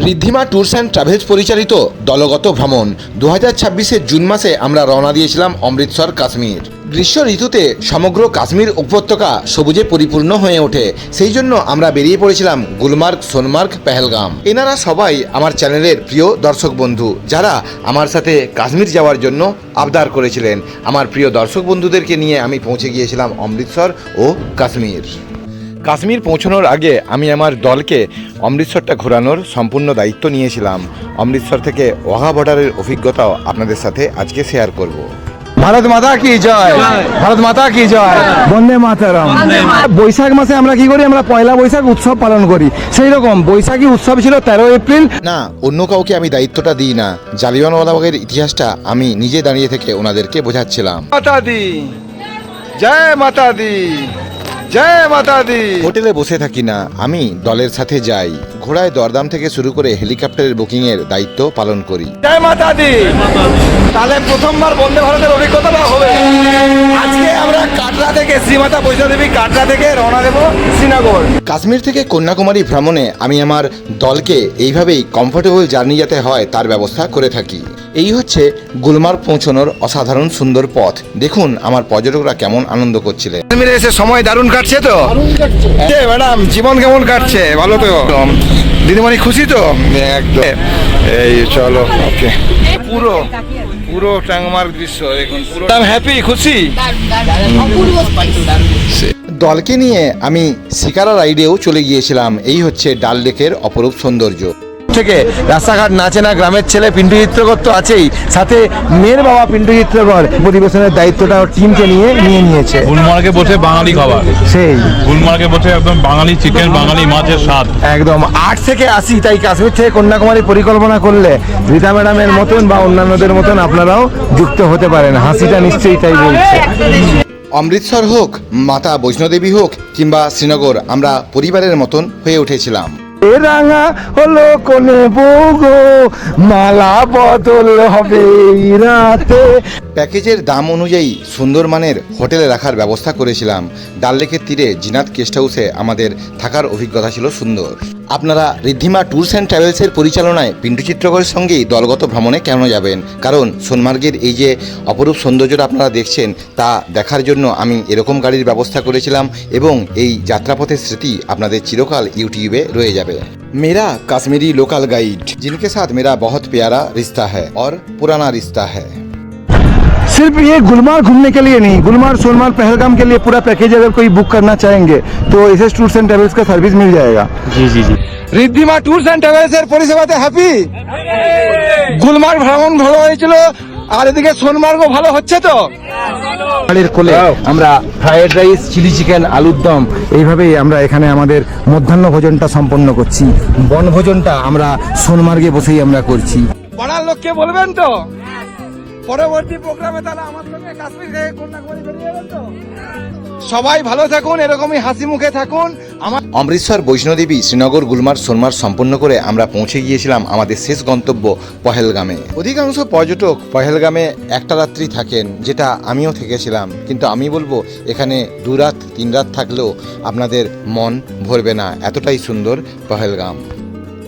Riddhima tours and travels পরিচালিত দলগত ভ্রমণ 2026-এর জুন মাসে আমরা রওনা দিয়েছিলাম অমৃতসর, কাশ্মীর। গ্রীষ্ম ঋতুতে সমগ্র কাশ্মীর উপত্যকা সবুজে পরিপূর্ণ হয়ে ওঠে, সেই জন্য আমরা বেরিয়ে পড়েছিলাম গুলমার্গ, সোনমার্গ, পেহেলগাম। এনারা সবাই আমার চ্যানেলের প্রিয় দর্শক বন্ধু, যারা আমার সাথে কাশ্মীর যাওয়ার জন্য আবদার করেছিলেন। আমার প্রিয় দর্শক বন্ধুদেরকে নিয়ে আমি পৌঁছে গিয়েছিলাম অমৃতসর ও কাশ্মীর। কাশ্মীর পৌঁছানোর আগে আমি আমার দলকে অমৃতসরটা ঘোরানোর সম্পূর্ণ দায়িত্ব নিয়েছিলাম। অমৃতসর থেকে ওয়াঘা বর্ডারের অভিজ্ঞতাও আপনাদের সাথে আজকে শেয়ার করব। ভারত মাতা কি জয়, ভারত মাতা কি জয়, বন্দে মাতরম। বৈশাখ মাসে আমরা কি করি, আমরা পয়লা বৈশাখ উৎসব পালন করি। সেই রকম বৈশাখী উৎসব ছিল 13 এপ্রিল। না, অন্য কাউকে আমি দায়িত্বটা দিই না। জালিয়ানওয়ালাবাগের ইতিহাসটা আমি নিজে দাঁড়িয়ে থেকে ওনাদেরকে বোঝাচ্ছিলাম। মাতা দি জয়, মাতা দি জয়, মাতা দি। হোটেলে বসে থাকি না, আমি দলের সাথে যাই। ঘোড়ায় দরদাম থেকে শুরু করে হেলিকপ্টারের বুকিংয়ের দায়িত্ব পালন করি। জয় মাতা দি। তাহলে প্রথমবার বন্দে ভারতের অভিজ্ঞতাটা হবে। আজকে আমরা কাটরা থেকে, শ্রীমাতা বৈষ্ণো দেবী কাটরা থেকে রওনা দেব শ্রীনগর। কাশ্মীর থেকে কন্যাকুমারী ভ্রমণে আমি আমার দলকে এইভাবেই কমফোর্টেবল জার্নি যাতে হয় তার ব্যবস্থা করে থাকি। এই হচ্ছে গুলমার্গ পৌঁছানোর অসাধারণ সুন্দর পথ। দেখুন আমার পর্যটকরা কেমন আনন্দ করছিলেন। কাশ্মীরে এসে সময় দারুণ কাটছে তো? ম্যাডাম, জীবন কেমন কাটছে? ভালো তো? দিদিমণি খুশি তো? একদম। এই চলো, ওকে। পুরো পুরো টাংমার্গ দৃশ্য দেখুন, পুরো হ্যাপি, খুশি। দলকে নিয়ে আমি শিকারা রাইডেও চলে গিয়েছিলাম। এই হচ্ছে ডাল লেকের অপরূপ সৌন্দর্য। থেকে রাস্তাঘাট নাচে না, গ্রামের ছেলে পিন্টু চিত্রকর তো আছেই, সাথে মেয়ের বাবা পিন্টু চিত্রকর পরিবেশনের দায়িত্বটা টিমকে নিয়ে নিয়েছে। গুলমার্গে বসে বাঙালি খাবার, সেই গুলমার্গে বসে একদম বাঙালি চিকেন, বাঙালি মাছের স্বাদ একদম 8 থেকে 80। তাই কাশ্মীর থেকে কন্যাকুমারী পরিকল্পনা করলে রীতা ম্যাডামের মতন বা অন্যান্যদের মতন আপনারাও যুক্ত হতে পারেন। হাসিটা নিশ্চয়ই তাই বলছে। অমৃতসর হোক, মাতা বৈষ্ণোদেবী হোক কিংবা শ্রীনগর, আমরা পরিবারের মতন হয়ে উঠেছিলাম। রাঙা হলো কোনে বগো, মালা বদল হবে রাতে। প্যাকেজের দাম অনুযায়ী সুন্দর মানের হোটেলে রাখার ব্যবস্থা করেছিলাম। ডাল লেকের তীরে জিনাত গেস্ট হাউসে আমাদের থাকার অভিজ্ঞতা ছিল সুন্দর। আপনারা ঋদ্ধিমা ট্যুরস অ্যান্ড ট্রাভেলসের পরিচালনায় পিন্টু চিত্রকরের সঙ্গেই দলগত ভ্রমণে কেন যাবেন? কারণ সোনমার্গের এই যে অপরূপ সৌন্দর্যটা আপনারা দেখছেন, তা দেখার জন্য আমি এরকম গাড়ির ব্যবস্থা করেছিলাম এবং এই যাত্রাপথের স্মৃতি আপনাদের চিরকাল ইউটিউবে রয়ে যাবে। मेरा कश्मीरी लोकल गाइड, जिनके साथ मेरा बहुत प्यारा रिश्ता है और पुराना रिश्ता है। सिर्फ ये गुलमार्ग घूमने के लिए नहीं, गुलमार्ग, सोनमार्ग, पहलगाम के लिए पूरा पैकेज अगर कोई बुक करना चाहेंगे तो एसएस टूर्स एंड ट्रेवल्स का सर्विस मिल जाएगा। জি জি জি ঋদ্ধিমা ট্যুরস এন্ড ট্রাভেলস এর পরিষেবাতে হ্যাপি। গুলমার্গ ভ্রমণ ভালো হয়েছিল, আর এদিকে সোনমার্গও ভালো হচ্ছে তো। বাড়ির কোলে আমরা ফ্রাইড রাইস, চিলি চিকেন, আলুর দম, এইভাবেই আমরা এখানে আমাদের মধ্যাহ্ন ভোজনটা সম্পন্ন করছি। বনভোজনটা আমরা সোনমার্গে বসেই আমরা করছি। পাড়ার লোককে বলবেন তো পরবর্তী প্রোগ্রামে তাহলে আমার সঙ্গে কাশ্মীর থেকে কন্যাকুমারী বেরিয়ে যাবেন তো? সবাই ভালো থাকুন, এরকমই হাসি মুখে থাকুন। অমৃতসর, বৈষ্ণোদেবী, শ্রীনগর, গুলমার্গ, সোনমার্গ সম্পন্ন করে আমরা পৌঁছে গিয়েছিলাম আমাদের শেষ গন্তব্য পহেলগামে। অধিকাংশ পর্যটক পহেলগামে একটা রাত্রি থাকেন, যেটা আমিও থেকেছিলাম। কিন্তু আমি বলবো এখানে 2 রাত 3 রাত থাকলেও আপনাদের মন ভরবে না, এতটাই সুন্দর পহেলগাম।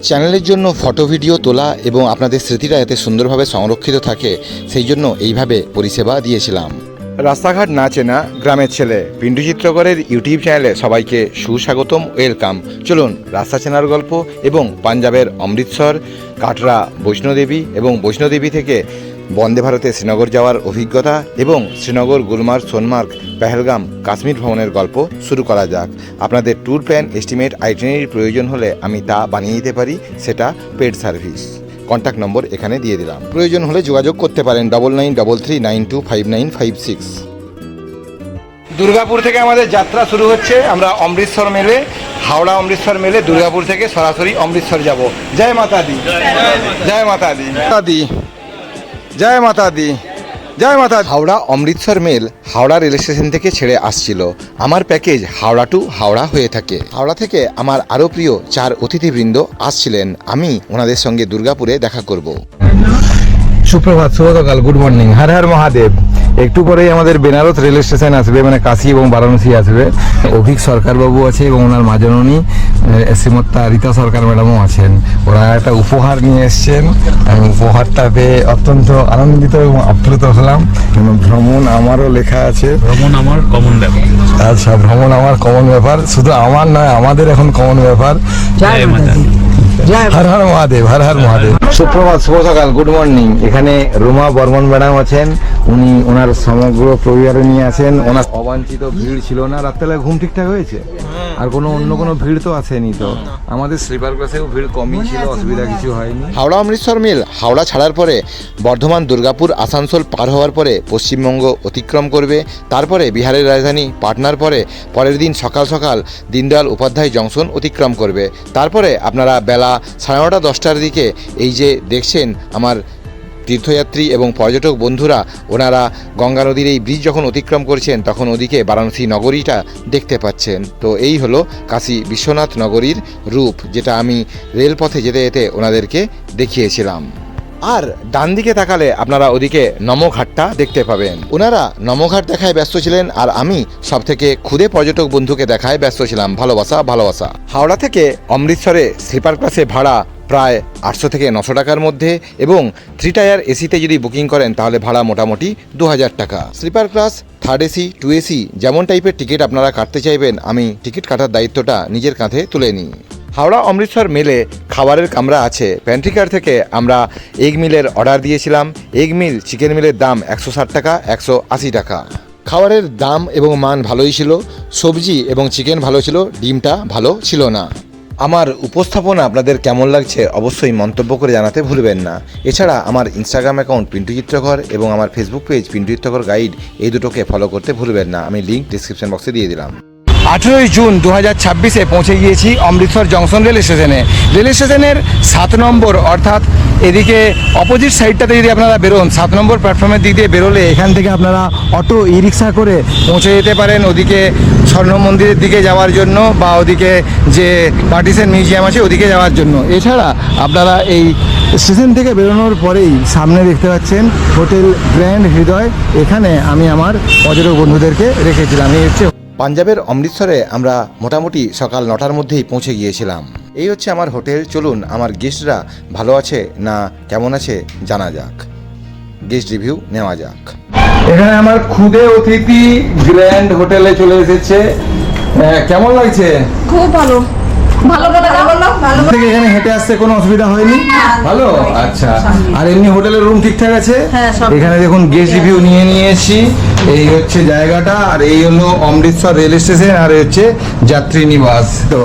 চ্যানেলের জন্য ফটো ভিডিও তোলা এবং আপনাদের স্মৃতিটা এতে সুন্দরভাবে সংরক্ষিত থাকে, সেই জন্য এইভাবে পরিষেবা দিয়েছিলাম। রাস্তাঘাট না চেনা গ্রামের ছেলে পিন্টু চিত্রকরের ইউটিউব চ্যানেলে সবাইকে সুস্বাগতম, ওয়েলকাম। চলুন রাস্তা চেনার গল্প এবং পাঞ্জাবের অমৃতসর, কাটরা, বৈষ্ণোদেবী এবং বৈষ্ণোদেবী থেকে বন্দে ভারতে শ্রীনগর যাওয়ার অভিজ্ঞতা এবং শ্রীনগর, গুলমার্গ, সোনমার্গ, পেহেলগাম কাশ্মীর ভ্রমণের গল্প শুরু করা যাক। আপনাদের ট্যুর প্ল্যান, এস্টিমেট, আইটিনারির প্রয়োজন হলে আমি তা বানিয়ে দিতে পারি, সেটা পেড সার্ভিস। কন্ট্যাক্ট নম্বর এখানে দিয়ে দিলাম, প্রয়োজন হলে যোগাযোগ করতে পারেন 9933925956। দুর্গাপুর থেকে আমাদের যাত্রা শুরু হচ্ছে। আমরা অমৃতসর মেলে, হাওড়া অমৃতসর মেলে দুর্গাপুর থেকে সরাসরি অমৃতসর যাব। জয় মাতা দি, জয় মাতা দি, মাতা দি, জয় মাতা দি, জয় মাতা। Howrah Amritsar mail Howrah rail station থেকে ছেড়ে আসছিল। আমার প্যাকেজ হাওড়া টু হাওড়া হয়ে থাকে। হাওড়া থেকে আমার আরও প্রিয় 4 অতিথিবৃন্দ আসছিলেন, আমি ওনাদের সঙ্গে দুর্গাপুরে দেখা করব। সুপ্রভাত, শুভ সকাল, গুড মর্নিং, হর হর মহাদেব। একটু পরেই আমাদের বেনারস রেল স্টেশন আসবে, মানে কাশী এবং বারাণসী আসবে। অভিক সরকার বাবু আছে এবং ওনার মাজননী শ্রীমত্তা রীতা সরকার ম্যাডামও আছেন। ওরা একটা উপহার নিয়ে এসছেন। আমি উপহারটা পেয়ে অত্যন্ত আনন্দিত এবং আপ্লুত হলাম। ভ্রমণ আমারও লেখা আছে। ভ্রমণ আমার কমন ব্যাপার। আচ্ছা, ভ্রমণ আমার কমন ব্যাপার, শুধু আমার নয়, আমাদের এখন কমন ব্যাপার। জয় মাতা দি। হর হর মহাদেব, হর হর মহাদেব। সুপ্রভাত, শুভ সকাল, গুড মর্নিং। এখানে রুমা বর্মন ম্যাডাম আছেন। উনি ওনার সমগ্র পরিবারে নিয়ে আছেন। ওনার অবাঞ্ছিত ভিড় ছিল না। রাত্রেবেলা ঘুম ঠিকঠাক হয়েছে? আর অন্য কোনো ভিড় তো আসেনি তো? আমাদের স্লিপার ক্লাসেও ভিড় কমই ছিল, অসুবিধা কিছু হয়নি। হাওড়া অমৃতসর মেল হাওড়া ছাড়ার পরে বর্ধমান, দুর্গাপুর, আসানসোল পার হওয়ার পরে পশ্চিমবঙ্গ অতিক্রম করবে। তারপরে বিহারের রাজধানী পাটনার পরের দিন সকাল সকাল দীনদয়াল উপাধ্যায় জংশন অতিক্রম করবে। তারপরে আপনারা বেলা 9:30 10টার দিকে এই যে দেখছেন আমার তীর্থযাত্রী এবং পর্যটক বন্ধুরা, ওনারা গঙ্গা নদীর এই ব্রিজ যখন অতিক্রম করছেন তখন ওদিকে বারাণসী নগরীটা দেখতে পাচ্ছেন। তো এই হলো কাশী বিশ্বনাথ নগরীর রূপ, যেটা আমি রেলপথে যেতে যেতে ওনাদেরকে দেখিয়েছিলাম। আর ডান দিকে তাকালে আপনারা ওদিকে নমঘাটটা দেখতে পাবেন। ওনারা নমঘাট দেখায় ব্যস্ত ছিলেন, আর আমি সব থেকে ক্ষুদে পর্যটক বন্ধুকে দেখায় ব্যস্ত ছিলাম। ভালোবাসা। হাওড়া থেকে অমৃতসরে স্লিপার ক্লাসে ভাড়া প্রায় 800 থেকে 900 টাকার মধ্যে, এবং 3 টায়ার এসিতে যদি বুকিং করেন তাহলে ভাড়া মোটামুটি 2000 টাকা। Sleeper class, third AC, 2 AC যেমন টাইপের টিকিট আপনারা কাটতে চাইবেন, আমি টিকিট কাটার দায়িত্বটা নিজের কাঁধে তুলে নিই। হাওড়া অমৃতসর মেলে খাবারের কামরা আছে। প্যান্ট্রিকার থেকে আমরা এগ মিলের অর্ডার দিয়েছিলাম। এগ মিল, চিকেন মিলের দাম 160 টাকা, 180 টাকা। খাবারের দাম এবং মান ভালোই ছিল। সবজি এবং চিকেন ভালো ছিল, ডিমটা ভালো ছিল না। আমার উপস্থাপনা আপনাদের কেমন লাগছে অবশ্যই মন্তব্য করে জানাতে ভুলবেন না। এছাড়া আমার ইনস্টাগ্রাম অ্যাকাউন্ট পিন্টু চিত্রকর এবং আমার ফেসবুক পেজ পিন্টু চিত্রকর গাইড, এই দুটোকে ফলো করতে ভুলবেন না। আমি লিঙ্ক ডিসক্রিপশন বক্সে দিয়ে দিলাম। 18 জুন 2026 পৌঁছে গিয়েছি অমৃতসর জংশন রেল স্টেশনে। রেল স্টেশনের 7 নম্বর, অর্থাৎ এদিকে অপোজিট সাইডটাতে যদি আপনারা বেরোন, 7 নম্বর প্ল্যাটফর্মের দিক দিয়ে বেরোলে এখান থেকে আপনারা অটো, ই রিক্সা করে পৌঁছে যেতে পারেন ওদিকে স্বর্ণ মন্দিরের দিকে যাওয়ার জন্য, বা ওদিকে যে পার্টিশন মিউজিয়াম আছে ওদিকে যাওয়ার জন্য। এছাড়া আপনারা এই স্টেশন থেকে বেরোনোর পরেই সামনে দেখতে পাচ্ছেন হোটেল গ্র্যান্ড হৃদয়। এখানে আমি আমার পর্যটক বন্ধুদেরকে রেখেছিলাম। এই হচ্ছে পাঞ্জাবের অমৃতসরে আমরা মোটামুটি সকাল 9টার মধ্যেই পৌঁছে গিয়েছিলাম। এই হচ্ছে আমার হোটেল। চলুন আমার গেস্টরা ভালো আছে না কেমন আছে জানা যাক, গেস্ট রিভিউ নেওয়া যাক। এখানে আমার ক্ষুদে অতিথি গ্র্যান্ড হোটেলে চলে এসেছে। কেমন লাগছে? খুব ভালো থেকে এখানে হেঁটে আসতে কোনো অসুবিধা হয়নি? ভালো, আচ্ছা। আর এমনি হোটেলের রুম ঠিকঠাক আছে? হ্যাঁ, সব। এখানে দেখুন গেস্ট রিভিউ নিয়ে নিয়েছি। এই হচ্ছে জায়গাটা, আর এই হলো অমৃতসর রেল স্টেশন, আর এই হচ্ছে যাত্রী নিবাস। তো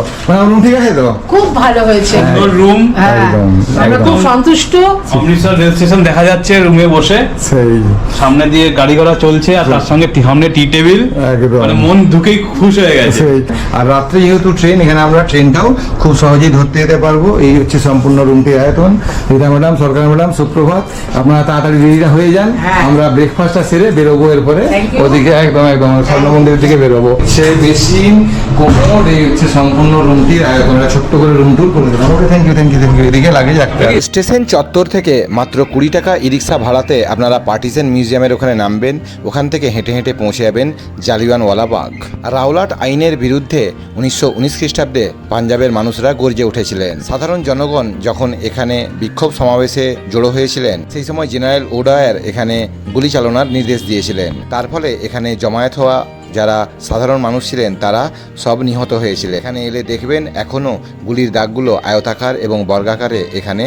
রুম ঠিক আছে তো? খুব ভালো হয়েছে। রুম হ্যাঁ, একদম, আমরা খুব সন্তুষ্ট। অমৃতসর রেল স্টেশন দেখা যাচ্ছে রুমে বসে, সেই সামনে দিয়ে গাড়ি ঘোড়া চলছে, আর তার সঙ্গে সামনে টি টেবিল, একদম। মানে মন ঢুকেই খুশ হয়ে গেছে। সেই। আর রাত্রে যেহেতু ট্রেন, এখানে আমরা ট্রেনটাও খুব সহজেই ধরতে যেতে পারবো। এই হচ্ছে সম্পূর্ণ রুমটির আয়তন। রীতা ম্যাডাম, সরকার ম্যাডাম, সুপ্রভাত। আপনারা তাড়াতাড়ি রেডিটা হয়ে যান। হ্যাঁ। আমরা ব্রেকফাস্টটা সেরে বেরোবো এরপরে Thank you. ওদিকে, একদম স্বর্ণ মন্দিরের দিকে বেরোবো। সে বেসিন, কোমোড, এই হচ্ছে সম্পূর্ণ রুমটির আয়তন। একটা ছোট্ট করে রুম টুর করে দিলাম। ওকে, থ্যাংক ইউ। এদিকে লাগে একটা স্টেশন চত্বর থেকে মাত্র 20 টাকা ই রিক্সা ভাড়াতে আপনারা পার্টিশন মিউজিয়ামের ওখানে নামবেন। ওখান থেকে হেঁটে হেঁটে পৌঁছে যাবেন জালিয়ানওয়ালাবাগ। রাওলাট আইনের বিরুদ্ধে 1919 খ্রিস্টাব্দে পাঞ্জাবের মানুষরা গর্জে উঠেছিলেন। সাধারণ জনগণ যখন এখানে বিক্ষোভ সমাবেশে জড়ো হয়েছিলেন, সেই সময় জেনারেল ওডায়ার এখানে গুলি চালানোর নির্দেশ দিয়েছিলেন। তার ফলে এখানে জমায়েত হওয়া যারা সাধারণ মানুষ ছিলেন তারা সব নিহত হয়েছিল। এখানে এলে দেখবেন এখনও গুলির দাগগুলো আয়তাকার এবং বর্গাকারে এখানে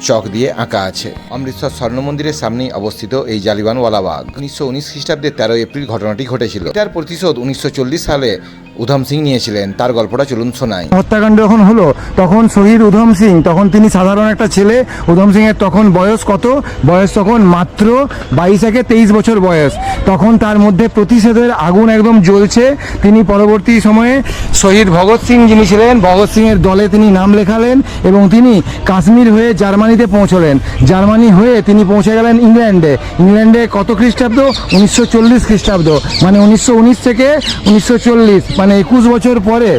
চক দিয়ে আঁকা আছে। অমৃতসর স্বর্ণ মন্দিরের সামনেই অবস্থিত এই জালিয়ানওয়ালাবাগ। 1919 খ্রিস্টাব্দে 13 এপ্রিল ঘটনাটি ঘটেছিল। এটার প্রতিশোধ 1940 সালে উধম সিং নিয়েছিলেন। তার গল্পটা চলুন শোনাই। হত্যাকাণ্ড যখন হলো তখন শহীদ উধম সিং, তখন তিনি সাধারণ একটা ছেলে। উধম সিং এর তখন বয়স কত? বয়স তখন মাত্র 22 থেকে 23 বছর বয়স। তখন তার মধ্যে প্রতিশোধের আগুন একদম জ্বলছে। তিনি পরবর্তী সময়ে শহীদ ভগৎ সিং যিনি ছিলেন, ভগৎ সিং এর দলে তিনি নাম লেখালেন এবং তিনি কাশ্মীর হয়ে জার্মানিতে পৌঁছলেন। জার্মানি হয়ে তিনি পৌঁছে গেলেন ইংল্যান্ডে। ইংল্যান্ডে কত খ্রিস্টাব্দ? 1940 খ্রিস্টাব্দ। মানে 1919 থেকে 1940, মানে 21 বছর পরে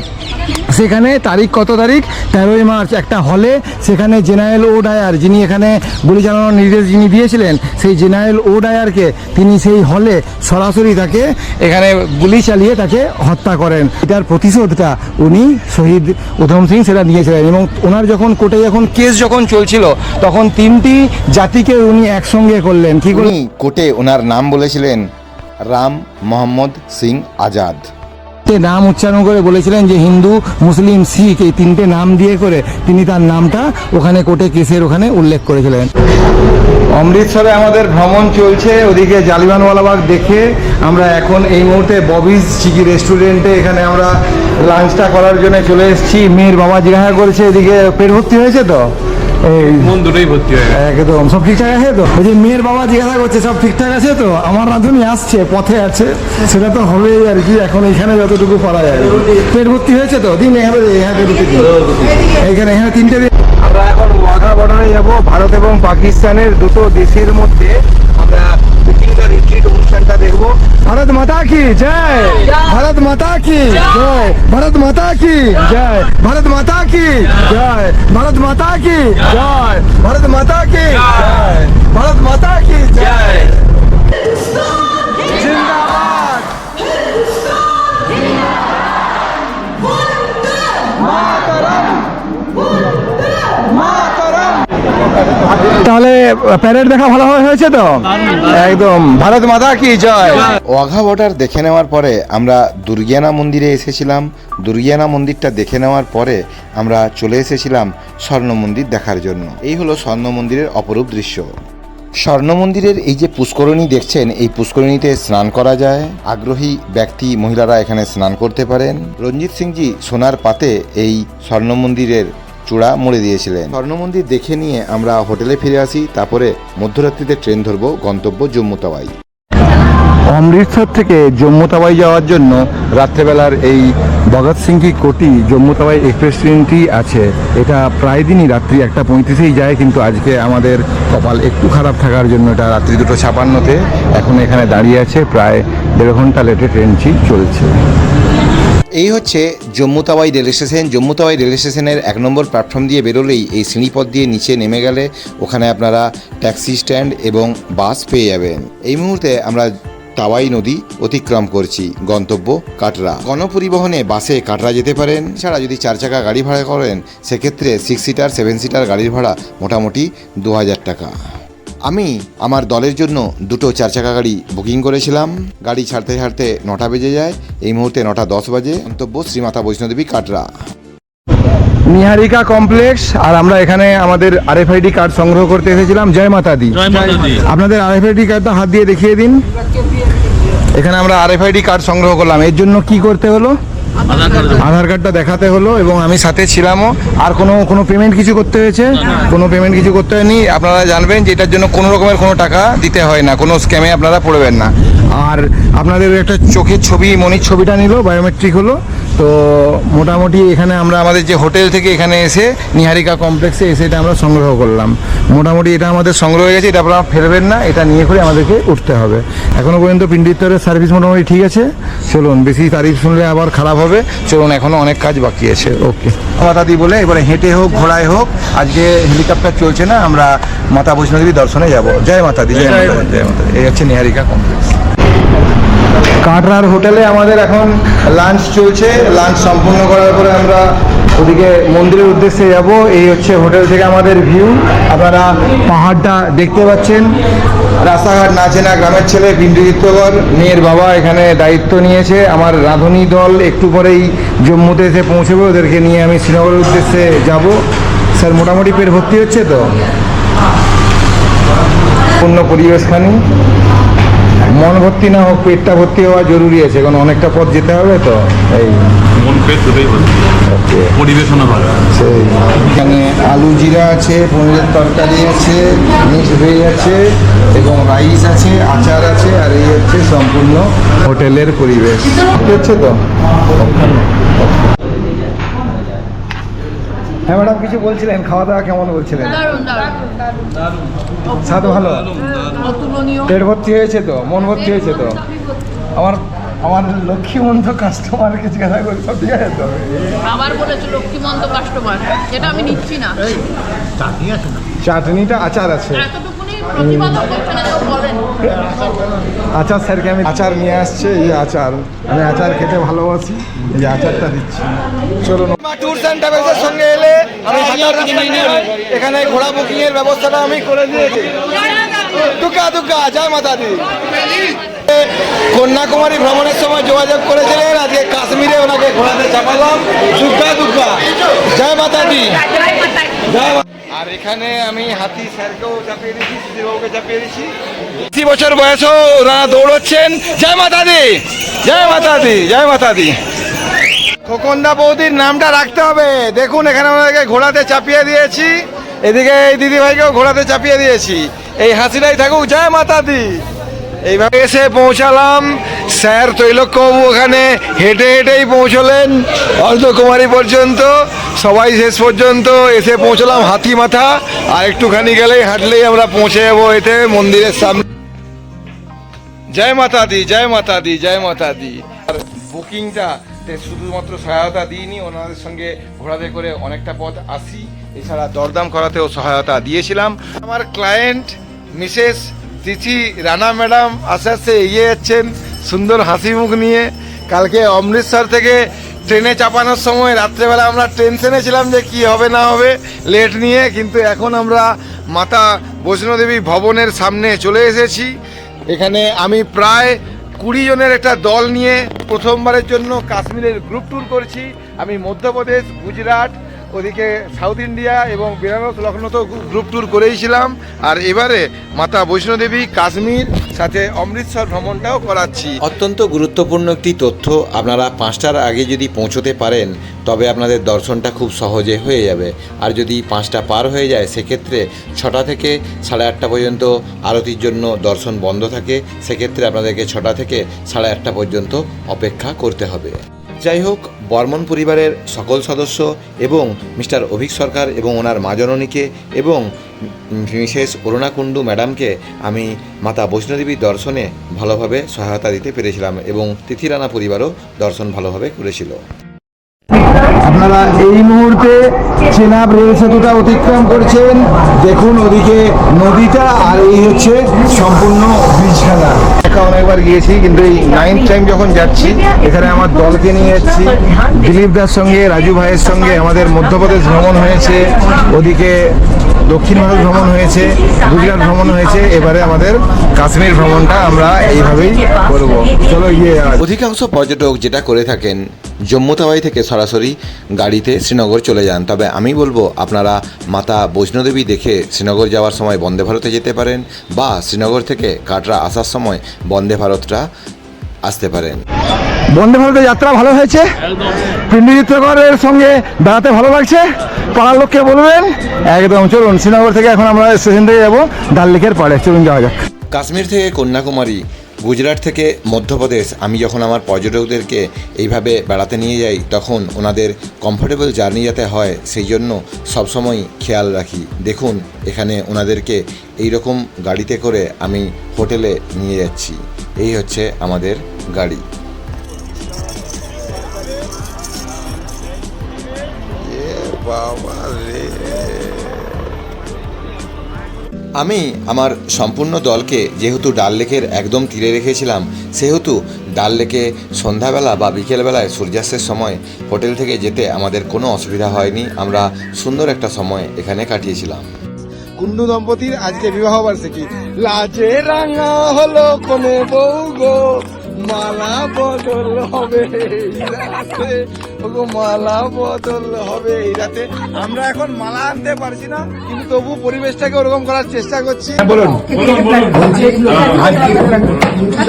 সেখানে তারিখ কত তারিখ 13ই মার্চ একটা হলে সেখানে জেনারেল ও ডায়ার যিনি এখানে গুলি চালানোর নির্দেশ যিনি দিয়েছিলেন সেই জেনারেল ও ডায়ারকে তিনি সেই হলে সরাসরি তাকে এখানে গুলি চালিয়ে তাকে হত্যা করেন। এটার প্রতিশোধটা উনি শহীদ উধম সিং সেটা নিয়েছিলেন এবং ওনার যখন কোর্টে যখন কেস যখন চলছিল তখন 3টি জাতিকে উনি একসঙ্গে করলেন। কি উনি কোর্টে ওনার নাম বলেছিলেন রাম মোহাম্মদ সিং আজাদ। নাম উচ্চারণ করে বলেছিলেন যে হিন্দু মুসলিম শিখ এই 3টে নাম দিয়ে করে তিনি তার নামটা ওখানে কোর্টে কেসের ওখানে উল্লেখ করেছিলেন। অমৃতসরে আমাদের ভ্রমণ চলছে, ওদিকে জালিয়ানওয়ালাবাগ দেখে আমরা এখন এই মুহূর্তে ববিজ চিকি রেস্টুরেন্টে এখানে আমরা লাঞ্চটা করার জন্য চলে এসেছি। মেয়ের বাবা জিজ্ঞাসা করেছে এদিকে পেট ভর্তি হয়েছে তো, এই মন দুটোই ভর্তি হয়ে গেছে। একদম সব ঠিকঠাক আছে তো? ওই যে মেয়ের বাবা জিজ্ঞাসা করছে সব ঠিকঠাক আছে তো? আমার রাঁধুনি আসছে, পথে আছে, সেটা তো হবেই আর কি। এখন এখানে যতটুকু পারা যায় পেট ভর্তি হয়েছে তো দিন এখানে এখানে 3টে দিন। আমরা এখন ওয়াঘা বর্ডারে যাবো। ভারত এবং পাকিস্তানের দুটো দেশের মধ্যে আমরা রিট্রিট অনুষ্ঠানটা দেখবো। ভারত মাতা কি জয়, ভারত মাতা কি জয়, ভারত মাতা কি জয়, ভারত মাতা কি জয়, ভারত মাতা কি জয়, ভারত মাতা কি জয়, ভারত মাতা কি জয়। জিন্দাবাদ মাতরম মাতরম। তাহলে প্যারেড দেখা ভালোভাবে হয়েছে তো? একদম ভারত মাতা কি জয়। ওয়াঘা বর্ডার দেখে নেওয়ার পরে আমরা দুর্গিয়ানা মন্দিরে এসেছিলাম। দুর্গিয়ানা মন্দিরটা দেখে নেওয়ার পরে আমরা চলে এসেছিলাম স্বর্ণ মন্দির দেখার জন্য। এই হলো স্বর্ণ মন্দিরের অপরূপ দৃশ্য। স্বর্ণ মন্দিরের এই যে পুষ্করণী দেখছেন, এই পুষ্করণীতে স্নান করা যায়। আগ্রহী ব্যক্তি মহিলারা এখানে স্নান করতে পারেন। রঞ্জিত সিংজি সোনার পাতে এই স্বর্ণ মন্দিরের চূড়া মুড়ে দিয়েছিলেন। স্বর্ণ মন্দির দেখে নিয়ে আমরা হোটেলে ফিরে আসি, তারপরে মধ্যরাত্রিতে ট্রেন ধরবো গন্তব্য জম্মু তাওয়াই। অমৃতসর থেকে জম্মু তাওয়াই যাওয়ার জন্য রাত্রেবেলার এই ভগৎ সিং কি কোটি জম্মু তাওয়াই এক্সপ্রেস ট্রেনটি আছে। এটা প্রায় দিনই রাত্রি 1:35 যায়, কিন্তু আজকে আমাদের কপাল একটু খারাপ থাকার জন্য এটা রাত্রি 2:56 এখন এখানে দাঁড়িয়ে আছে। প্রায় 1.5 ঘন্টা লেটে ট্রেনটি চলছে। এই হচ্ছে Jammu Tawi rail station. Jammu Tawi rail স্টেশনের 1 নম্বর প্ল্যাটফর্ম দিয়ে বেরোলেই এই শ্রেণীপথ দিয়ে নিচে নেমে গেলে ওখানে আপনারা ট্যাক্সি স্ট্যান্ড এবং বাস পেয়ে যাবেন। এই মুহূর্তে আমরা তাওয়াই নদী অতিক্রম করছি, গন্তব্য কাটরা। গণপরিবহনে বাসে কাটরা যেতে পারেন। ছাড়া যদি 4 চাকা গাড়ি ভাড়া করেন সেক্ষেত্রে 6 সিটার 7 সিটার গাড়ির ভাড়া মোটামুটি 2000 টাকা। আমি আমার দলের জন্য 2টো 4 চাকা গাড়ি বুকিং করেছিলাম। গাড়ি ছাড়তে ছাড়তে 9টা বেজে যায়। এই মুহূর্তে 9:10 বাজে। গন্তব্য শ্রীমাতা বৈষ্ণোদেবী কাটরা। নিহারিকা কমপ্লেক্স। আর আমরা এখানে আমাদের আরএফআইডি কার্ড সংগ্রহ করতে এসেছিলাম। জয় মাতা দি। আপনাদের আরএফআইডি কার্ডটা হাত দিয়ে দেখিয়ে দিন। এখানে আমরা আরএফআইডি কার্ড সংগ্রহ করলাম। এর জন্য কি করতে হলো? আধার কার্ডটা দেখাতে হলো এবং আমি সাথে ছিলামও। আর কোনো পেমেন্ট কিছু করতে হয়েছে? কোনো পেমেন্ট কিছু করতে হয়নি। আপনারা জানবেন যে এটার জন্য কোনো রকমের কোনো টাকা দিতে হয় না, কোনো স্ক্যামে আপনারা পড়বেন না। আর আপনাদের একটা চোখের ছবি, মনির ছবিটা নিল, বায়োমেট্রিক হলো। তো মোটামুটি এখানে আমরা আমাদের যে হোটেল থেকে এখানে এসে নিহারিকা কমপ্লেক্সে এসে এটা আমরা সংগ্রহ করলাম। মোটামুটি এটা আমাদের সংগ্রহ হয়ে গেছে। এটা আপনারা ফেরবেন না, এটা নিয়ে করে আমাদেরকে উঠতে হবে। এখনও পর্যন্ত পিন্ডিত্তরের সার্ভিস মোটামুটি ঠিক আছে। চলুন, বেশি তারিফ শুনলে আবার খারাপ হবে। চলুন, এখনও অনেক কাজ বাকি আছে। ওকে মাতাদি বলে এবারে হেঁটে হোক ঘোড়ায় হোক, আজকে হেলিকপ্টার চলছে না, আমরা মাতা বৈষ্ণোদেবী দর্শনে যাব। জয় মাতাদি, জয় মাতা, জয় মাতা। এই হচ্ছে নিহারিকা কমপ্লেক্স। কাটরার হোটেলে আমাদের এখন লাঞ্চ চলছে। লাঞ্চ সম্পূর্ণ করার পরে আমরা ওদিকে মন্দিরের উদ্দেশ্যে যাব। এই হচ্ছে হোটেল থেকে আমাদের ভিউ। আপনারা পাহাড়টা দেখতে পাচ্ছেন। রাস্তাঘাট না চেনা গ্রামের ছেলে পিন্ডিত্তগড়, মেয়ের বাবা এখানে দায়িত্ব নিয়েছে। আমার রাঁধুনি দল একটু পরেই জম্মুতে এসে পৌঁছবে। ওদেরকে নিয়ে আমি শ্রীনগরের উদ্দেশ্যে যাব। স্যার মোটামুটি পেট ভর্তি হচ্ছে তো? পূর্ণ পরিবেশখানি। মন ভর্তি না হোক, পেটটা ভর্তি হওয়া জরুরি আছে, কারণ অনেকটা পথ যেতে হবে তো। এই মন পেট দুটোই ভর্তি। ওকে, পরিবেশনও ভালো। সেই এখানে আলু জিরা আছে, পনিরের তরকারি আছে, মিক্স ভেজ আছে এবং রাইস আছে, আচার আছে। আর এই হচ্ছে সম্পূর্ণ হোটেলের পরিবেশ। হচ্ছে তো? হ্যাঁ ম্যাডাম, কিছু বলছিলেন, খাওয়া দাওয়া কেমন বলছিলেন? স্বাদ ভালো? অতুলনীয়। পেট ভর্তি হয়েছে তো? মন ভর্তি হয়েছে তো? আমার আমার লক্ষ্মীমন্ত কাস্টমারকে জিজ্ঞাসা করি, সব ঠিক আছে তো? আবার বলেছো লক্ষ্মীমন্ত কাস্টমার, এটা আমি নিচ্ছি না। চাটনিটা আচার আছে। এতটুকুনি প্রতিবাদও করছে না, কেউ বলেন। আচার স্যারকে আমি আচার নিয়ে আসছে, এই আচার আমি আচার খেতে ভালোবাসি, এই আচারটা দিচ্ছি। চলুন ট্যুরস অ্যান্ড ট্রাভেলসের সঙ্গে এলে আমি এখানে ঘোড়া বুকিং এর ব্যবস্থাটা আমি করে দিয়েছি। দুর্গা দুর্গা জয় মাতা দি। কন্যাকুমারী ভ্রমণের সময় যোগাযোগ করেছিলেন, আজকে কাশ্মীরে ওনাকে ঘোড়াতে চাপালাম। দুর্গা দুর্গা জয় মাতা দি, জয় মা- আর এখানে আমি হাতি স্যারকেও চাপিয়ে দিয়েছি, শিশুবাবুকে চাপিয়ে দিয়েছি। 80 বছর বয়সেও ওনারা দৌড়চ্ছেন। জয় মাতা দি, জয় মাতা দি, জয় মাতা দি। খোকনদা বৌদির নামটা রাখতে হবে। দেখুন এখানে ওনাদেরকে ঘোড়াতে চাপিয়ে দিয়েছি, এদিকে এই দিদিভাইকেও ঘোড়াতে চাপিয়ে দিয়েছি। এই হাসিটাই থাকুক, জয় মাতা দি। এইভাবে এসে পৌঁছালাম। স্যার তৈলক্যবাবু ওখানে হেঁটে হেঁটেই পৌঁছলেন অর্ধকুমারী পর্যন্ত, সবাই শেষ পর্যন্ত এসে পৌঁছলাম হাতিমাথা। আর একটুখানি গেলেই হাঁটলেই আমরা পৌঁছে যাবো এতে মন্দিরের সামনে। জয় মাতা দি, জয় মাতা দি, জয় মাতা দি। আর বুকিংটা শুধুমাত্র সহায়তা দিইনি, ওনাদের সঙ্গে ঘোড়াতে করে অনেকটা পথ আসি, এছাড়া দরদাম করাতেও সহায়তা দিয়েছিলাম। আমার ক্লায়েন্ট মিসেস তিথি রানা ম্যাডাম আস্তে আস্তে এগিয়ে যাচ্ছেন সুন্দর হাসি মুখ নিয়ে। কালকে অমৃতসর থেকে ট্রেনে চাপানোর সময় রাত্রেবেলা আমরা টেনশনে ছিলাম যে কি হবে না হবে লেট নিয়ে, কিন্তু এখন আমরা মাতা বৈষ্ণোদেবী ভবনের সামনে চলে এসেছি। এখানে আমি প্রায় 20 জনের একটা দল নিয়ে প্রথমবারের জন্য কাশ্মীরের গ্রুপ ট্যুর করছি। আমি মধ্যপ্রদেশ, গুজরাট, ওদিকে সাউথ ইন্ডিয়া এবং বেনারস লখনৌতেও গ্রুপ ট্যুর করেইছিলাম। আর এবারে মাতা বৈষ্ণোদেবী কাশ্মীর সাথে অমৃতসর ভ্রমণটাও করাচ্ছি। অত্যন্ত গুরুত্বপূর্ণ একটি তথ্য, আপনারা 5টার আগে যদি পৌঁছতে পারেন তবে আপনাদের দর্শনটা খুব সহজে হয়ে যাবে। আর যদি 5টা পার হয়ে যায় সেক্ষেত্রে 6টা থেকে 8:30 পর্যন্ত আরতির জন্য দর্শন বন্ধ থাকে, সেক্ষেত্রে আপনাদেরকে 6টা থেকে 8:30 পর্যন্ত অপেক্ষা করতে হবে। যাই হোক, বর্মন পরিবারের সকল সদস্য এবং মিস্টার অভিক সরকার এবং ওনার মা জননীকে এবং মিসেস অরুণা কুণ্ডু ম্যাডামকে আমি মাতা বৈষ্ণোদেবীর দর্শনে ভালোভাবে সহায়তা দিতে পেরেছিলাম এবং তিথি রানা পরিবারও দর্শন ভালোভাবে করেছিল। আপনারা এই মুহূর্তে চেনাব রেল সেতুটা অতিক্রম করছেন। দেখুন ওদিকে নদীটা, আর এই হচ্ছে সম্পূর্ণ ব্রিজখানা। অনেকবার গিয়েছি, কিন্তু এই 9th টাইম যখন যাচ্ছি এখানে আমার দলকে নিয়ে যাচ্ছি। দিলীপ দার সঙ্গে, রাজু ভাইয়ের সঙ্গে আমাদের মধ্যপ্রদেশ ভ্রমণ হয়েছে, ওদিকে দক্ষিণ ভারত ভ্রমণ হয়েছে, গুজরাট ভ্রমণ হয়েছে। এবারে আমাদের কাশ্মীর ভ্রমণটা আমরা এইভাবেই করব। চলো গিয়ে অধিকাংশ পর্যটক যেটা করে থাকেন, জম্মু তাওয়াই থেকে সরাসরি গাড়িতে শ্রীনগর চলে যান। তবে আমি বলবো আপনারা মাতা বৈষ্ণোদেবী দেখে শ্রীনগর যাওয়ার সময় বন্দে ভারতে যেতে পারেন, বা শ্রীনগর থেকে কাটরা আসার সময় বন্দে ভারতটা আসতে পারেন। বন্দে ভারতের যাত্রা ভালো হয়েছে, পিন্ডি চিত্রকরের সঙ্গে বেড়াতে ভালো লাগছে, পাড়ার লোককে বলবেন একদম। চলুন শ্রীনগর থেকে এখন আমরা স্টেশন থেকে যাবো ডাল লেকের পাড়ে, চলুন যাওয়া যাক। কাশ্মীর থেকে কন্যাকুমারী, গুজরাট থেকে মধ্যপ্রদেশ আমি যখন আমার পর্যটকদেরকে এইভাবে বেড়াতে নিয়ে যাই তখন ওনাদের কমফোর্টেবল জার্নি যাতে হয় সেই জন্য সবসময় খেয়াল রাখি। দেখুন এখানে ওনাদেরকে এই রকম গাড়িতে করে আমি হোটেলে নিয়ে যাচ্ছি। এই হচ্ছে আমাদের গাড়ি। আমি আমার সম্পূর্ণ দলকে যেহেতু ডাল লেকের একদম তীরে রেখেছিলাম, সেহেতু ডাল লেকে সন্ধ্যাবেলা বা বিকেলবেলায় সূর্যাস্তের সময় হোটেল থেকে যেতে আমাদের কোনো অসুবিধা হয়নি। আমরা সুন্দর একটা সময় এখানে কাটিয়েছিলাম। কুন্ডু দম্পতির আজকে বিবাহ বার্ষিকী। লাজে রাঙা হলো কোনে বউ গো, মালা বদল হবে এই রাতে, ওগো মালা বদল হবে এই রাতে। আমরা এখন মালা আনতে পারছি না, কিন্তু তবু পরিবেশটাকে ওরকম করার চেষ্টা করছি। বলুন।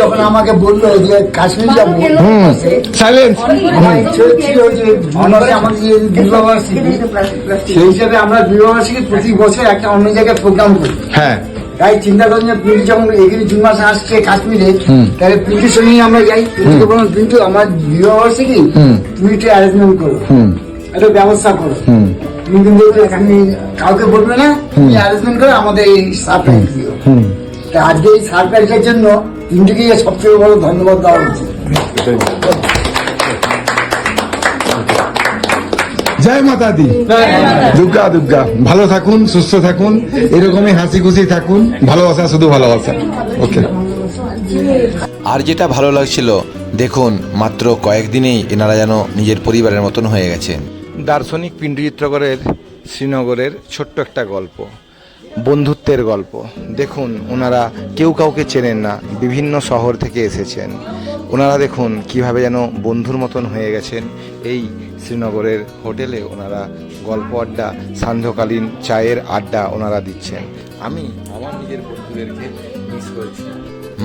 যখন আমাকে বললো যে কাশ্মীর যাবো, সাইলেন্স। আমাদের বিবাহবার্ষিকী, সেই হিসাবে আমরা বিবাহবার্ষিকী প্রতি বছর একটা অন্য জায়গায় প্রোগ্রাম করি। হ্যাঁ, তাই চিন্তা করেন যে পিন্টু যখন এখানে জুন মাসে আসছে কাশ্মীরে, তাহলে পিন্টুর সঙ্গে আমরা যাই। পিন্টুকে বললাম, পিন্টু আমার বিবাহবার্ষিকী তুমি একটু অ্যারেঞ্জমেন্ট করো, একটা ব্যবস্থা করো। তুমি কিন্তু এখানে কাউকে বলবে না, তুমি অ্যারেঞ্জমেন্ট করে আমাদের এই সারপ্রাইজ দিও। তা আজকে এই সারপ্রাইজের জন্য পিন্টুকে সবচেয়ে বড় ধন্যবাদ দেওয়া উচিত। জয় মাতা দি, দুর্গা দুর্গা। ভালো থাকুন, সুস্থ থাকুন, এরকমই হাসি খুশি থাকুন। ভালোবাসা, শুধু ভালোবাসা। ওকে। আর যেটা ভালো লাগছিল, দেখুন মাত্র কয়েকদিনেই এনারা যেন নিজের পরিবারের মতন হয়ে গেছেন। দার্শনিক পিন্টু চিত্রকরের শ্রীনগরের ছোট্ট একটা গল্প, বন্ধুত্বের গল্প। দেখুন ওনারা কেউ কাউকে চেনেন না, বিভিন্ন শহর থেকে এসেছেন। ওনারা দেখুন কিভাবে যেন বন্ধুর মতন হয়ে গেছেন। এই শ্রীনগরের হোটেলে ওনারা গল্প আড্ডা, সান্ধ্যকালীন চায়ের আড্ডা ওনারা দিচ্ছেন। আমি আমার নিজের বন্ধুদেরকে মিস করছি।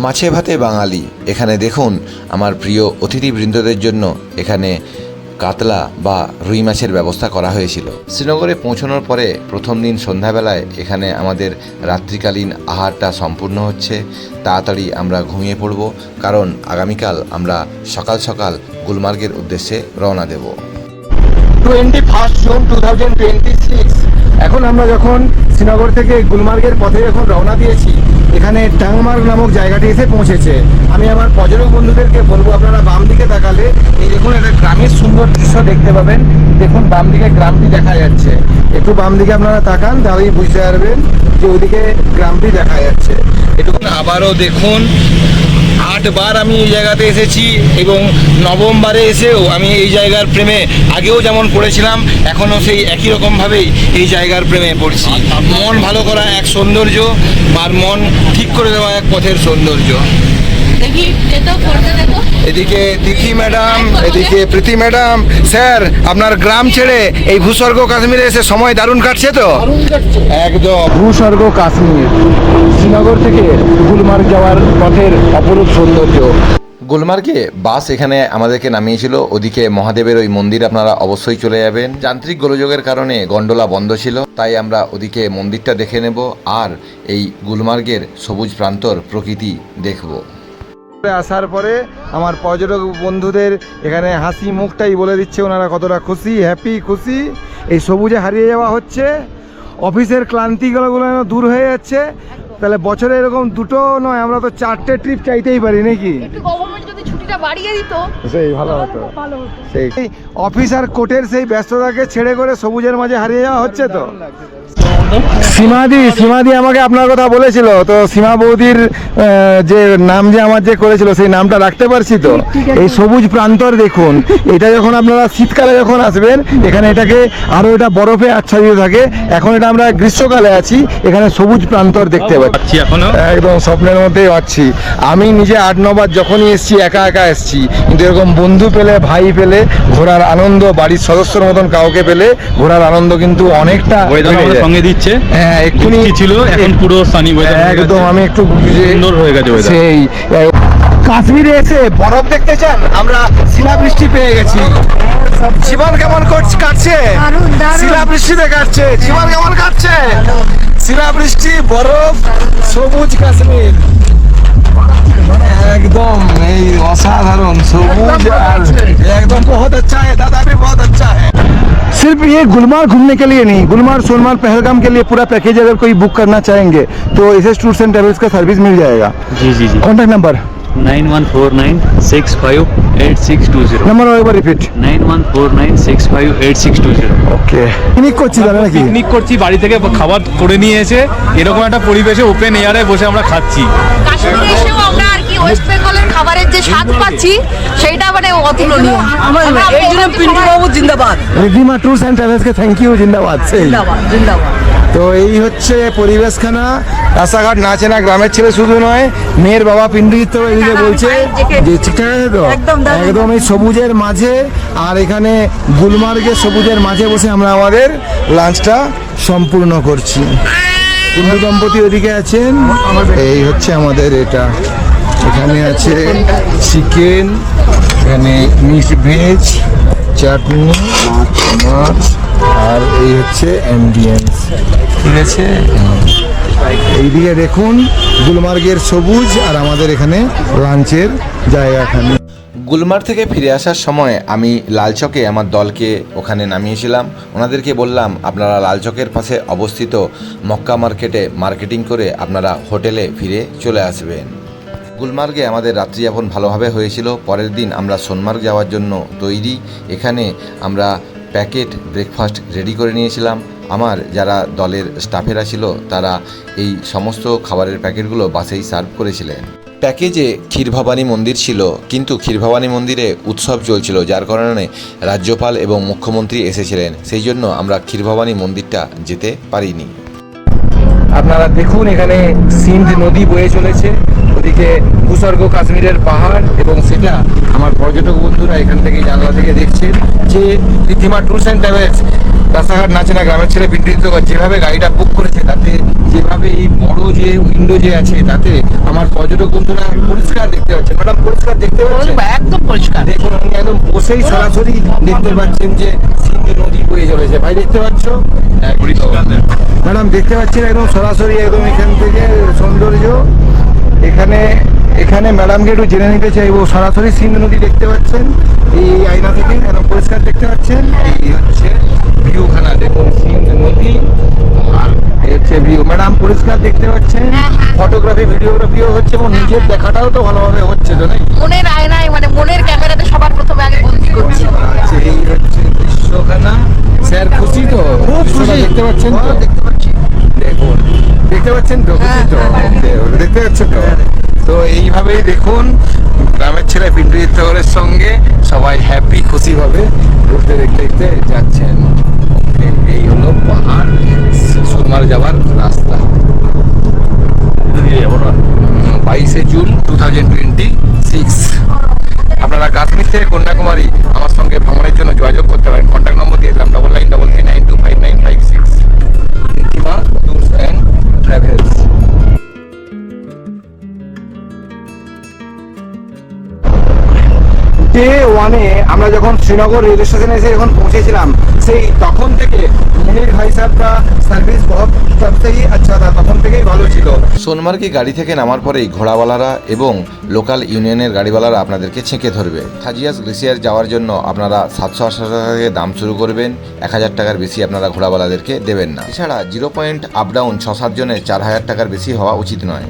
মাছে ভাতে বাঙালি। এখানে দেখুন আমার প্রিয় অতিথিবৃন্দদের জন্য এখানে কাতলা বা রুই মাছের ব্যবস্থা করা হয়েছিল। শ্রীনগরে পৌঁছানোর পরে প্রথম দিন সন্ধ্যাবেলায় এখানে আমাদের রাত্রিকালীন আহারটা সম্পূর্ণ হচ্ছে। তাড়াতাড়ি আমরা ঘুমিয়ে পড়ব, কারণ আগামীকাল আমরা সকাল সকাল গুলমার্গের উদ্দেশ্যে রওনা দেব। 21 জুন 2026। এখন আমরা যখন শ্রীনগর থেকে গুলমার্গের পথে যখন রওনা দিয়েছি, এখানে টাংমার্গ নামক জায়গাটি এসে পৌঁছেছে। আমি আমার পর্যটক বন্ধুদেরকে বলবো, আপনারা বাম দিকে তাকালে এই দেখুন একটা গ্রামের সুন্দর দৃশ্য দেখতে পাবেন। দেখুন বাম দিকে গ্রামটি দেখা যাচ্ছে। একটু বাম দিকে আপনারা তাকান, তাহলেই বুঝতে পারবেন যে ওইদিকে গ্রামটি দেখা যাচ্ছে। একটু আবারও দেখুন, 8 বার আমি এই জায়গাতে এসেছি এবং নবমবারে এসেও আমি এই জায়গার প্রেমে আগেও যেমন পড়েছিলাম, এখনও সেই একই রকমভাবেই এই জায়গার প্রেমে পড়ছি। মন ভালো করা এক সৌন্দর্য, আর মন ঠিক করে দেওয়া এক পথের সৌন্দর্য। দেখি এটাও করতে দেখো। এদিকে তিথি ম্যাডাম, এদিকে প্রীতি ম্যাডাম। স্যার, আপনার গ্রাম ছেড়ে এই ভূস্বর্গ কাশ্মীরে এসে সময় দারুণ কাটছে তো? একদম ভূস্বর্গ কাশ্মীর, শ্রীনগর থেকে গুলমার্গ যাওয়ার পথের অপরূপ সৌন্দর্য। গুলমার্গে বাস এখানে আমাদেরকে নামিয়েছিল। ওদিকে মহাদেবের ওই মন্দির আপনারা অবশ্যই চলে যাবেন। যান্ত্রিক গোলযোগের কারণে গন্ডোলা বন্ধ ছিল, তাই আমরা ওদিকে মন্দিরটা দেখে নেব আর এই গুলমার্গের সবুজ প্রান্তর প্রকৃতি দেখব। আসার পরে আমার পর্যটক বন্ধুদের এখানে হাসি মুখটাই বলে দিচ্ছে ওনারা কতটা খুশি, হ্যাপি, খুশি। এই সবুজে হারিয়ে যাওয়া হচ্ছে, অফিসের ক্লান্তিগুলো দূর হয়ে যাচ্ছে। তাহলে বছরে এরকম দুটো নয়, আমরা তো 4টে ট্রিপ চাইতেই পারি নাকি? একটু গভর্নমেন্ট যদি ছুটিটা বাড়িয়ে দিত সেই ভালো হতো। সেই অফিস আর কোর্টের সেই ব্যস্ততাকে ছেড়ে করে সবুজের মাঝে হারিয়ে যাওয়া হচ্ছে তো। সীমাদি আমাকে আপনার কথা বলেছিল তো, সীমা বৌদির যে নাম যে আমার যে করেছিল সেই নামটা রাখতে পারছি তো। এই সবুজ প্রান্তর দেখুন, এটা যখন আপনারা শীতকালে যখন আসবেন এখানে এটাকে আরো এটা বরফে আচ্ছাদিত থাকে। এখন এটা আমরা গ্রীষ্মকালে আছি, এখানে সবুজ প্রান্তর দেখতে পাচ্ছি। এখনো একদম স্বপ্নের মধ্যেই পাচ্ছি। আমি নিজে 8-9 বার যখনই এসেছি একা একা এসেছি, কিন্তু এরকম বন্ধু পেলে, ভাই পেলে ঘোরার আনন্দ, বাড়ির সদস্যর মতন কাউকে পেলে ঘোরার আনন্দ কিন্তু অনেকটা সঙ্গে দিচ্ছে। হ্যাঁ, এক্ষুনি ছিল, এখন পুরো সানি ওয়েদার একদম। আমি একটু সুন্দর হয়ে গেছে weather। সেই কাশ্মীরে এসে বরফ দেখতে চান, আমরা শিলাবৃষ্টি পেয়ে গেছি। জীবন কেমন কাটছে? শিলাবৃষ্টিতে কাটছে। জীবন কেমন কাটছে? শিলাবৃষ্টি, বরফ, সবুজ কাশ্মীর, एकदम এই অসাধারণ সবুজ আর एकदम बहुत अच्छा है दादा, भी बहुत अच्छा है। सिर्फ ये गुलमार्ग घूमने के लिए नहीं, गुलमार्ग, सोनमार्ग, पहलगाम के लिए पूरा पैकेज अगर कोई बुक करना चाहेंगे तो एसएस टूर्स एंड ट्रैवल्स का सर्विस मिल जाएगा। जी जी जी कॉन्टैक्ट नंबर 9149658620 नंबर और एक बार रिपीट। 9149658620। ওকে, পিকনিক করছি তাহলে নাকি? পিকনিক করছি, বাড়ি থেকে খাবার করে নিয়ে এসে এরকম একটা পরিবেশে ওপেন এয়ারে বসে আমরা খাচ্ছি। কাশ্মীরে এসেও আমরা আর কি ওয়েস্ট বেঙ্গলের খাবারের যে স্বাদ পাচ্ছি সেইটা মানে অতুলনীয়। এই জন্য পিন্টু বাবু জিন্দাবাদ, Ridhima tours and ট্রাভেলসকে thank you, জিন্দাবাদ। সেই জিন্দাবাদ, জিন্দাবাদ। তো এই হচ্ছে পরিবেশখানা। রাস্তাঘাট না চেনা গ্রামের ছেলে শুধু নয়, মেয়ের বাবা পিন্টু তো এদিকে বলছে যে ঠিকঠাক আছে তো, একদম এই সবুজের মাঝে। আর এখানে গুলমার্গের সবুজের মাঝে বসে আমরা আমাদের লাঞ্চটা সম্পূর্ণ করছি। কুন্ডু দম্পতি ওদিকে আছেন। এই হচ্ছে আমাদের এটা, এখানে আছে চিকেন, এখানে মিক্সড ভেজ, চাটনি, মাছ, আর এই হচ্ছে অ্যাম্বিয়েন্স। ঠিক আছে, এইদিকে দেখুন গুলমার্গের সবুজ আর আমাদের এখানে লাঞ্চের জায়গাখানে। গুলমার্গ থেকে ফিরে আসার সময় আমি লালচকে আমার দলকে ওখানে নামিয়েছিলাম। ওনাদেরকে বললাম আপনারা লালচকের পাশে অবস্থিত মক্কা মার্কেটে মার্কেটিং করে আপনারা হোটেলে ফিরে চলে আসবেন। গুলমার্গে আমাদের রাত্রিযাপন ভালোভাবে হয়েছিল। পরের দিন আমরা সোনমার্গ যাওয়ার জন্য তৈরি। এখানে আমরা প্যাকেট ব্রেকফাস্ট রেডি করে নিয়েছিলাম। আমার যারা দলের স্টাফেরা ছিল তারা এই সমস্ত খাবারের প্যাকেটগুলো বাসেই সার্ভ করেছিলেন। প্যাকেজে ক্ষীরভবানী মন্দির ছিল, কিন্তু ক্ষীরভবানী মন্দিরে উৎসব চলছিল, যার কারণে রাজ্যপাল এবং মুখ্যমন্ত্রী এসেছিলেন, সেই জন্য আমরা ক্ষীরভবানী মন্দিরটা যেতে পারিনি। আপনারা দেখুন এখানে সিন্ধ নদী বয়ে চলেছে, ওদিকে ভূস্বর্গ কাশ্মীরের পাহাড়, এবং সেটা আমার পর্যটক বন্ধুরা এখান থেকে জানলা থেকে দেখছেন যে রিদ্ধিমা ট্যুরস অ্যান্ড ট্রাভেলস রাস্তাঘাট নাচেনা গ্রামের ছেলে পিন্টু যেভাবে গাড়িটা বুক করেছে, তাতে যেভাবে এই বড় যে উইন্ডো যে আছে তাতে আমার পর্যটক বন্ধুরা পরিষ্কার দেখতে পাচ্ছেন। ম্যাডাম পরিষ্কার দেখতে পাচ্ছেন? একদম পরিষ্কার। দেখুন উনি একদম বসেই সরাসরি দেখতে পাচ্ছেন যে সিন্ধু নদী বয়ে চলেছে। ভাই দেখতে পাচ্ছ? ম্যাডাম দেখতে পাচ্ছেন একদম সরাসরি একদম এখান থেকে সৌন্দর্য। এখানে ম্যাডামকে একটু জেনে নিতে চাইবো, সরাসরি সিন্ধু নদী দেখতে পাচ্ছেন এই আয়না থেকে, একদম পরিষ্কার দেখতে পাচ্ছেন। এই হচ্ছে ভিউখানা, দেখুন সিন্ধু নদী আর এই হচ্ছে ভিউ। ম্যাডাম পরিষ্কার দেখতে পাচ্ছেন, ফটোগ্রাফি ভিডিওগ্রাফিও হচ্ছে এবং নিজের দেখাটাও তো ভালোভাবে হচ্ছে তো নাকি? মনের আয়নায় মানে মনের ক্যামেরাতে সবার প্রথমে আগে বন্দি করছি। আচ্ছা, এই হচ্ছে দৃশ্যখানা। স্যার খুশি তো? খুব খুশি। দেখতে পাচ্ছেন তো? দেখতে পাচ্ছি। দেখুন দেখতে পাচ্ছেন তো? খুশি তো? দেখতে পাচ্ছেন তো? তো এইভাবেই দেখুন গ্রামের ছেলে পিন্টু চিত্রকরের সঙ্গে সবাই হ্যাপি খুশি ভাবে ঘুরতে দেখতে দেখতে যাচ্ছেন। এই হলো পাহাড়, সোনমার্গ যাওয়ার রাস্তা। 22শে জুন 2026। আপনারা কাশ্মীর থেকে কন্যাকুমারী আমার সঙ্গে ভ্রমণের জন্য যোগাযোগ করতে পারেন। কন্ট্যাক্ট নম্বর দিয়ে দিলাম 9933925956। Riddhima tours and travels. Day ওয়ানে আমরা যখন শ্রীনগর রেল স্টেশনে এসে যখন পৌঁছেছিলাম, সেই তখন থেকে মুনির ভাই সাহেব का সার্ভিস बहुत तब से ही अच्छा था, তখন থেকেই ভালো ছিল। সোনমার্গে গাড়ি থেকে নামার পরেই ঘোড়াওয়ালারা এবং লোকাল ইউনিয়নের গাড়িওয়ালারা আপনাদেরকে ছেঁকে ধরবে। থাজিয়াস গ্লেসিয়ার যাওয়ার জন্য আপনারা 780 টাকা থেকে দাম শুরু করবেন, 1000 টাকার বেশি আপনারা ঘোড়াওয়ালাদেরকে দেবেন না। এছাড়া 0 পয়েন্ট আপ ডাউন 6-7 জনের 4000 টাকার বেশি হওয়া উচিত নয়।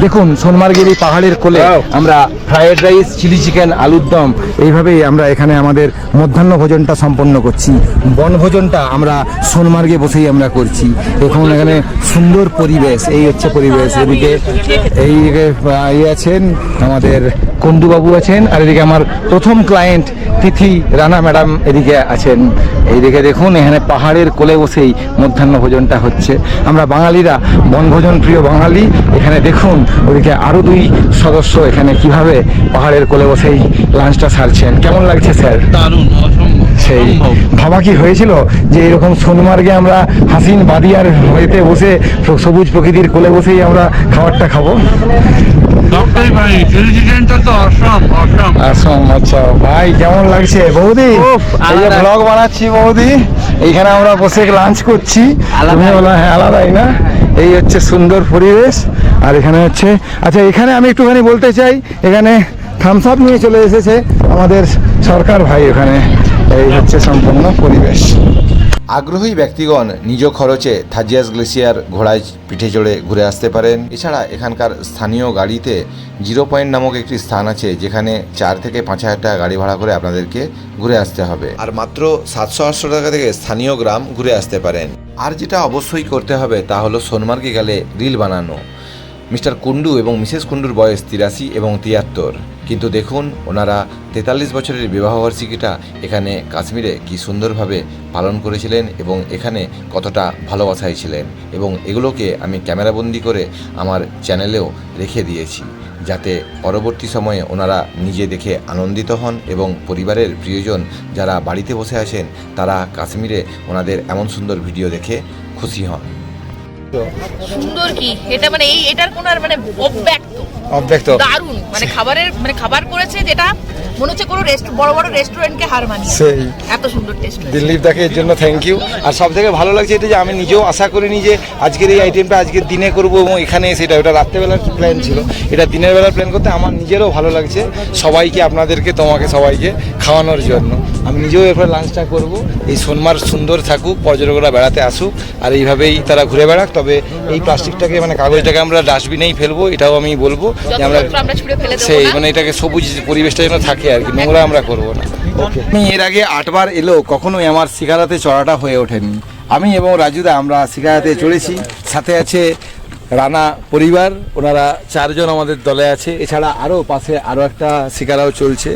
দেখুন সোনমার্গের এই পাহাড়ের কোলে আমরা ফ্রাইড রাইস, চিলি চিকেন, আলুর দম, এইভাবেই আমরা এখানে আমাদের মধ্যাহ্ন ভোজনটা সম্পন্ন করছি। বনভোজনটা আমরা সোনমার্গে বসেই আমরা করছি। এখন এখানে সুন্দর পরিবেশ, এই হচ্ছে পরিবেশ। এদিকে এইদিকে আছেন আমাদের কুন্ডুবাবু আছেন, আর এদিকে আমার প্রথম ক্লায়েন্ট তিথি রানা ম্যাডাম এদিকে আছেন। এইদিকে দেখুন এখানে পাহাড়ের কোলে বসেই মধ্যাহ্ন ভোজনটা হচ্ছে। আমরা বাঙালিরা বনভোজন প্রিয় বাঙালি। এখানে দেখুন ওদিকে আরো 2 সদস্য এখানে কিভাবে পাহাড়ের কোলে বসেই লাঞ্চটা সারছেন। কেমন লাগছে স্যার? দারুণ, অসম্ভব। সেই ভাবা কি হয়েছিল যে এরকম সোনমার্গে আমরা হাসিন বাদিয়ার হইতে বসে সবুজ প্রকৃতির কোলে বসেই আমরা খাবারটা খাবো? ডক্টর ভাই, চিলি চিকেনটা তো অসম। আচ্ছা ভাই কেমন লাগছে? বৌদি এই যে ব্লগ বানাচ্ছি বৌদি, এইখানে আমরা বসে লাঞ্চ করছি। তুমি বলো হ্যাঁ আলাদাই না? এই হচ্ছে সুন্দর পরিবেশ। আর এখানে হচ্ছে, আচ্ছা এখানে আমি একটুখানি বলতে চাই, এখানে থামস আপ নিয়ে চলে এসেছে আমাদের সরকার ভাই। এখানে এই হচ্ছে সম্পূর্ণ পরিবেশ। আগ্রহী ব্যক্তিগণ নিজ খরচে থাজিয়াস গ্লেসিয়ার ঘোড়ায় পিঠে চড়ে ঘুরে আসতে পারেন। এছাড়া এখানকার স্থানীয় গাড়িতে 0 পয়েন্ট নামক একটি স্থান আছে, যেখানে 4 থেকে 5000 টাকা গাড়ি ভাড়া করে আপনাদেরকে ঘুরে আসতে হবে, আর মাত্র 700-800 টাকা থেকে স্থানীয় গ্রাম ঘুরে আসতে পারেন। আর যেটা অবশ্যই করতে হবে তা হলো সোনমার্গে গেলে রিল বানানো। মিস্টার কুন্ডু এবং মিসেস কুন্ডুর বয়স 83 এবং 73, কিন্তু দেখুন ওনারা 43 বছরের বিবাহবার্ষিকীটা এখানে কাশ্মীরে কি সুন্দরভাবে পালন করেছিলেন এবং এখানে কতটা ভালোবাসায় ছিলেন, এবং এগুলোকে আমি ক্যামেরাবন্দি করে আমার চ্যানেলেও রেখে দিয়েছি, যাতে পরবর্তী সময়ে ওনারা নিজে দেখে আনন্দিত হন এবং পরিবারের প্রিয়জন যারা বাড়িতে বসে আছেন তারা কাশ্মীরে ওনাদের এমন সুন্দর ভিডিও দেখে খুশি হন। সুন্দর কি এটা মানে এটার কোনো আর মানে অব্যক্ত দারুণ মানে খাবার করেছে যেটা মনে হচ্ছে কোনো বড় বড় রেস্টুরেন্টকে হার মানিয়ে সেই এত সুন্দর টেস্ট। দিলীপ দাকে এর জন্য থ্যাংক ইউ। আর সব থেকে ভালো লাগছে এটা যে আমি নিজেও আশা করিনি যে আজকের এই আইটেমটা আজকের দিনে করবো এবং এখানে সেটা ওটা রাত্রেবেলার প্ল্যান ছিল, এটা দিনের বেলার প্ল্যান করতে আমার নিজেরও ভালো লাগছে সবাইকে তোমাকে সবাইকে খাওয়ানোর জন্য। আমি নিজেও এরপরে লাঞ্চটা করব। এই সোনমার্গ সুন্দর থাকুক, পর্যটকরা বেড়াতে আসুক আর এইভাবেই তারা ঘুরে বেড়াক। তবে এই প্লাস্টিকটাকে মানে কাগজটাকে আমরা ডাস্টবিনেই ফেলবো, এটাও আমি বলবো যে আমরা সেই মানে এটাকে সবুজ পরিবেশটা যেন থাকে আর কি, নোংরা আমরা করবো না। ওকে, আমি এর আগে 8 বার এলেও কখনোই আমার শিকারাতে চড়াটা হয়ে ওঠেনি। আমি এবং রাজুদা আমরা শিকারাতে চড়েছি, সাথে আছে রানা পরিবার, ওনারা 4 জন আমাদের দলে আছে। এছাড়া আরও পাশে আরও একটা শিকারাও চলছে।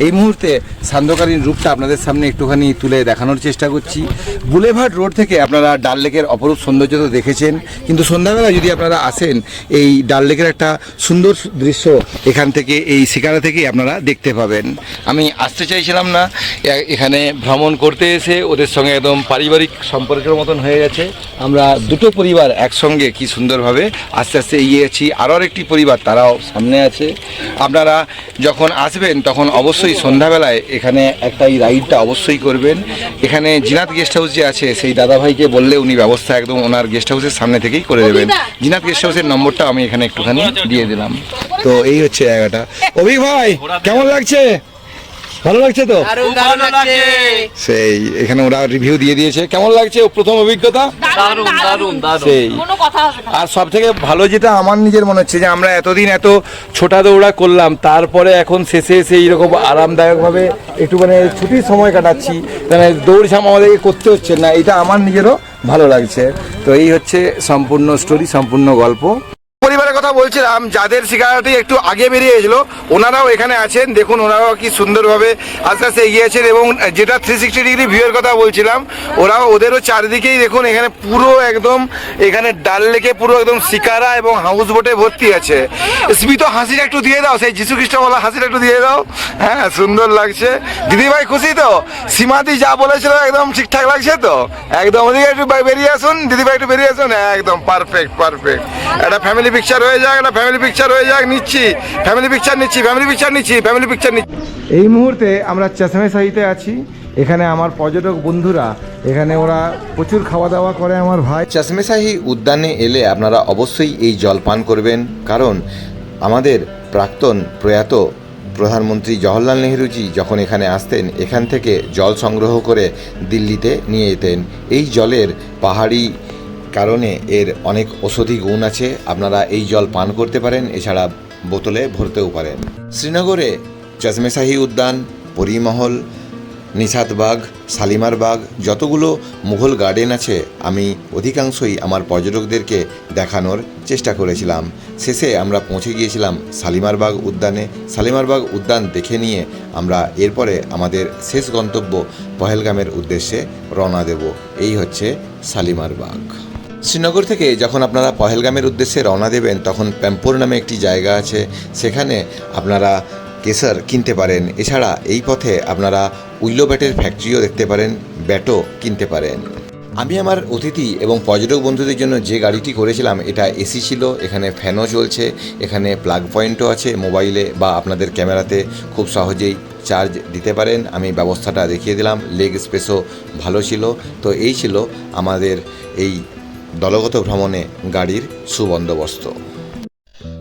এই মুহূর্তে সান্ধ্যকালীন রূপটা আপনাদের সামনে একটুখানি তুলে দেখানোর চেষ্টা করছি। বুলেভার্ড রোড থেকে আপনারা ডাল লেকের অপরূপ সৌন্দর্য তো দেখেছেন, কিন্তু সন্ধ্যাবেলা যদি আপনারা আসেন এই ডাল লেকের একটা সুন্দর দৃশ্য এখান থেকে এই শিকারা থেকেই আপনারা দেখতে পাবেন। আমি আসতে চাইছিলাম না, এখানে ভ্রমণ করতে এসে ওদের সঙ্গে একদম পারিবারিক সম্পর্কের মতন হয়ে গেছে। আমরা দুটো পরিবার একসঙ্গে কি সুন্দরভাবে আস্তে আস্তে এগিয়ে আছি। আরও একটি পরিবার তারাও সামনে আছে। আপনারা যখন আসবেন তখন অবশ্যই সন্ধ্যাবেলায় এখানে একটা এই রাইডটা অবশ্যই করবেন। এখানে জিনাত গেস্ট হাউস যে আছে সেই দাদাভাইকে বললে উনি ব্যবস্থা একদম ওনার গেস্ট হাউসের সামনে থেকেই করে দেবেন। জিনাত গেস্ট হাউসের নম্বরটা আমি এখানে একটুখানি দিয়ে দিলাম। তো এই হচ্ছে জায়গাটা। অভিক ভাই কেমন লাগছে? ভালো লাগছে তো? সেই এখানে ওরা রিভিউ দিয়ে দিয়েছে। কেমন লাগছে প্রথম অভিজ্ঞতা? সেই আর সব থেকে ভালো যেটা আমার নিজের মনে হচ্ছে যে আমরা এতদিন এত ছোটা দৌড়া করলাম, তারপরে এখন শেষে এসে এইরকম আরামদায়কভাবে একটু মানে ছুটির সময় কাটাচ্ছি, মানে দৌড়ঝাম আমাদেরকে করতে হচ্ছে না, এটা আমার নিজেরও ভালো লাগছে। তো এই হচ্ছে সম্পূর্ণ স্টোরি, সম্পূর্ণ গল্প। পরিবারের কথা বলছিলাম, যাদের শিকারাটি একটু আগে বেরিয়ে গেছিলো ওনারাও এখানে আছেন। দেখুন ওনারাও কি সুন্দরভাবে আস্তে আস্তে এগিয়েছেন। এবং যেটা 360 ডিগ্রি ভিউয়ের কথা বলছিলাম, ওদেরও চারিদিকেই দেখুন এখানে পুরো একদম এখানে ডাল লেকে পুরো একদম শিকারা এবং হাউস বোটে ভর্তি আছে। স্মিত হাসিটা একটু দিয়ে দাও, সেই যীশু খ্রিস্ট বলা হাসিটা একটু দিয়ে দাও। হ্যাঁ, সুন্দর লাগছে। দিদিভাই খুশি তো? সীমাদি যা বলেছিল একদম ঠিকঠাক লাগছে তো? একদম ওদিকে একটু বেরিয়ে আসুন, দিদিভাই একটু বেরিয়ে আসুন। একদম পারফেক্ট। একটা ফ্যামিলি পিকচার হয়ে যাক, এই মুহূর্তে আমরা চশমে শাহিতে আছি। এখানে আমার পর্যটক বন্ধুরা, এখানে ওরা প্রচুর খাওয়া দাওয়া করে। আমার ভাই চশমে শাহী উদ্যানে এলে আপনারা অবশ্যই এই জল পান করবেন, কারণ আমাদের প্রাক্তন প্রয়াত প্রধানমন্ত্রী জওহরলাল নেহরুজি যখন এখানে আসতেন এখান থেকে জল সংগ্রহ করে দিল্লিতে নিয়ে যেতেন। এই জলের পাহাড়ি কারণে এর অনেক ঔষধি গুণ আছে, আপনারা এই জল পান করতে পারেন, এছাড়া বোতলে ভরতেও পারেন। শ্রীনগরে চশমে শাহী উদ্যান, পরিমহল, নিশাতবাগ, শালিমার বাগ, যতগুলো মুঘল গার্ডেন আছে আমি অধিকাংশই আমার পর্যটকদেরকে দেখানোর চেষ্টা করেছিলাম। শেষে আমরা পৌঁছে গিয়েছিলাম শালিমার বাগ উদ্যানে। শালিমার বাগ উদ্যান দেখে নিয়ে আমরা এরপরে আমাদের শেষ গন্তব্য পহেলগামের উদ্দেশ্যে রওনা দেব। এই হচ্ছে শালিমার বাগ। শ্রীনগর থেকে যখন আপনারা পহেলগামের উদ্দেশ্যে রওনা দেবেন তখন প্যাম্পোর নামে একটি জায়গা আছে, সেখানে আপনারা কেশর কিনতে পারেন। এছাড়া এই পথে আপনারা উইলো ব্যাটের ফ্যাক্টরিও দেখতে পারেন, ব্যাটও কিনতে পারেন। আমি আমার অতিথি এবং পর্যটক বন্ধুদের জন্য যে গাড়িটি করেছিলাম এটা এসি ছিল, এখানে ফ্যানও চলছে, এখানে প্লাগ পয়েন্টও আছে মোবাইলে বা আপনাদের ক্যামেরাতে খুব সহজেই চার্জ দিতে পারেন। আমি ব্যবস্থাটা দেখিয়ে দিলাম, লেগ স্পেসও ভালো ছিল। তো এই ছিল আমাদের এই দলগত ভ্রমণে গাড়ির সুবন্দোবস্ত।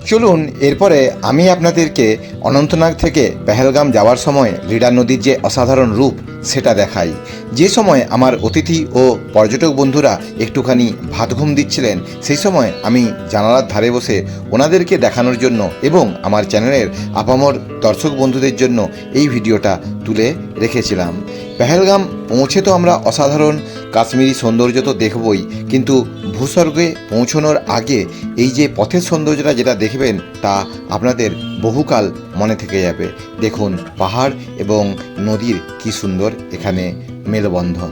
চলুন এরপরে আমি আপনাদেরকে অনন্তনাগ থেকে পেহেলগাম যাওয়ার সময় লিডার নদীর যে অসাধারণ রূপ সেটা দেখাই। যে সময় আমার অতিথি ও পর্যটক বন্ধুরা একটুখানি ভাত ঘুম দিচ্ছিলেন, সেই সময় আমি জানালার ধারে বসে ওনাদেরকে দেখানোর জন্য এবং আমার চ্যানেলের আপামর দর্শক বন্ধুদের জন্য এই ভিডিওটা তুলে রেখেছিলাম। পেহেলগাম পৌঁছে তো আমরা অসাধারণ কাশ্মীরি সৌন্দর্য তো দেখবই, কিন্তু ভূস্বর্গে পৌঁছানোর আগে এই যে পথের সৌন্দর্যটা যেটা দেখবেন তা আপনাদের বহুকাল মনে থেকে যাবে। দেখুন পাহাড় এবং নদীর কি সুন্দর এখানে মেলবন্ধন।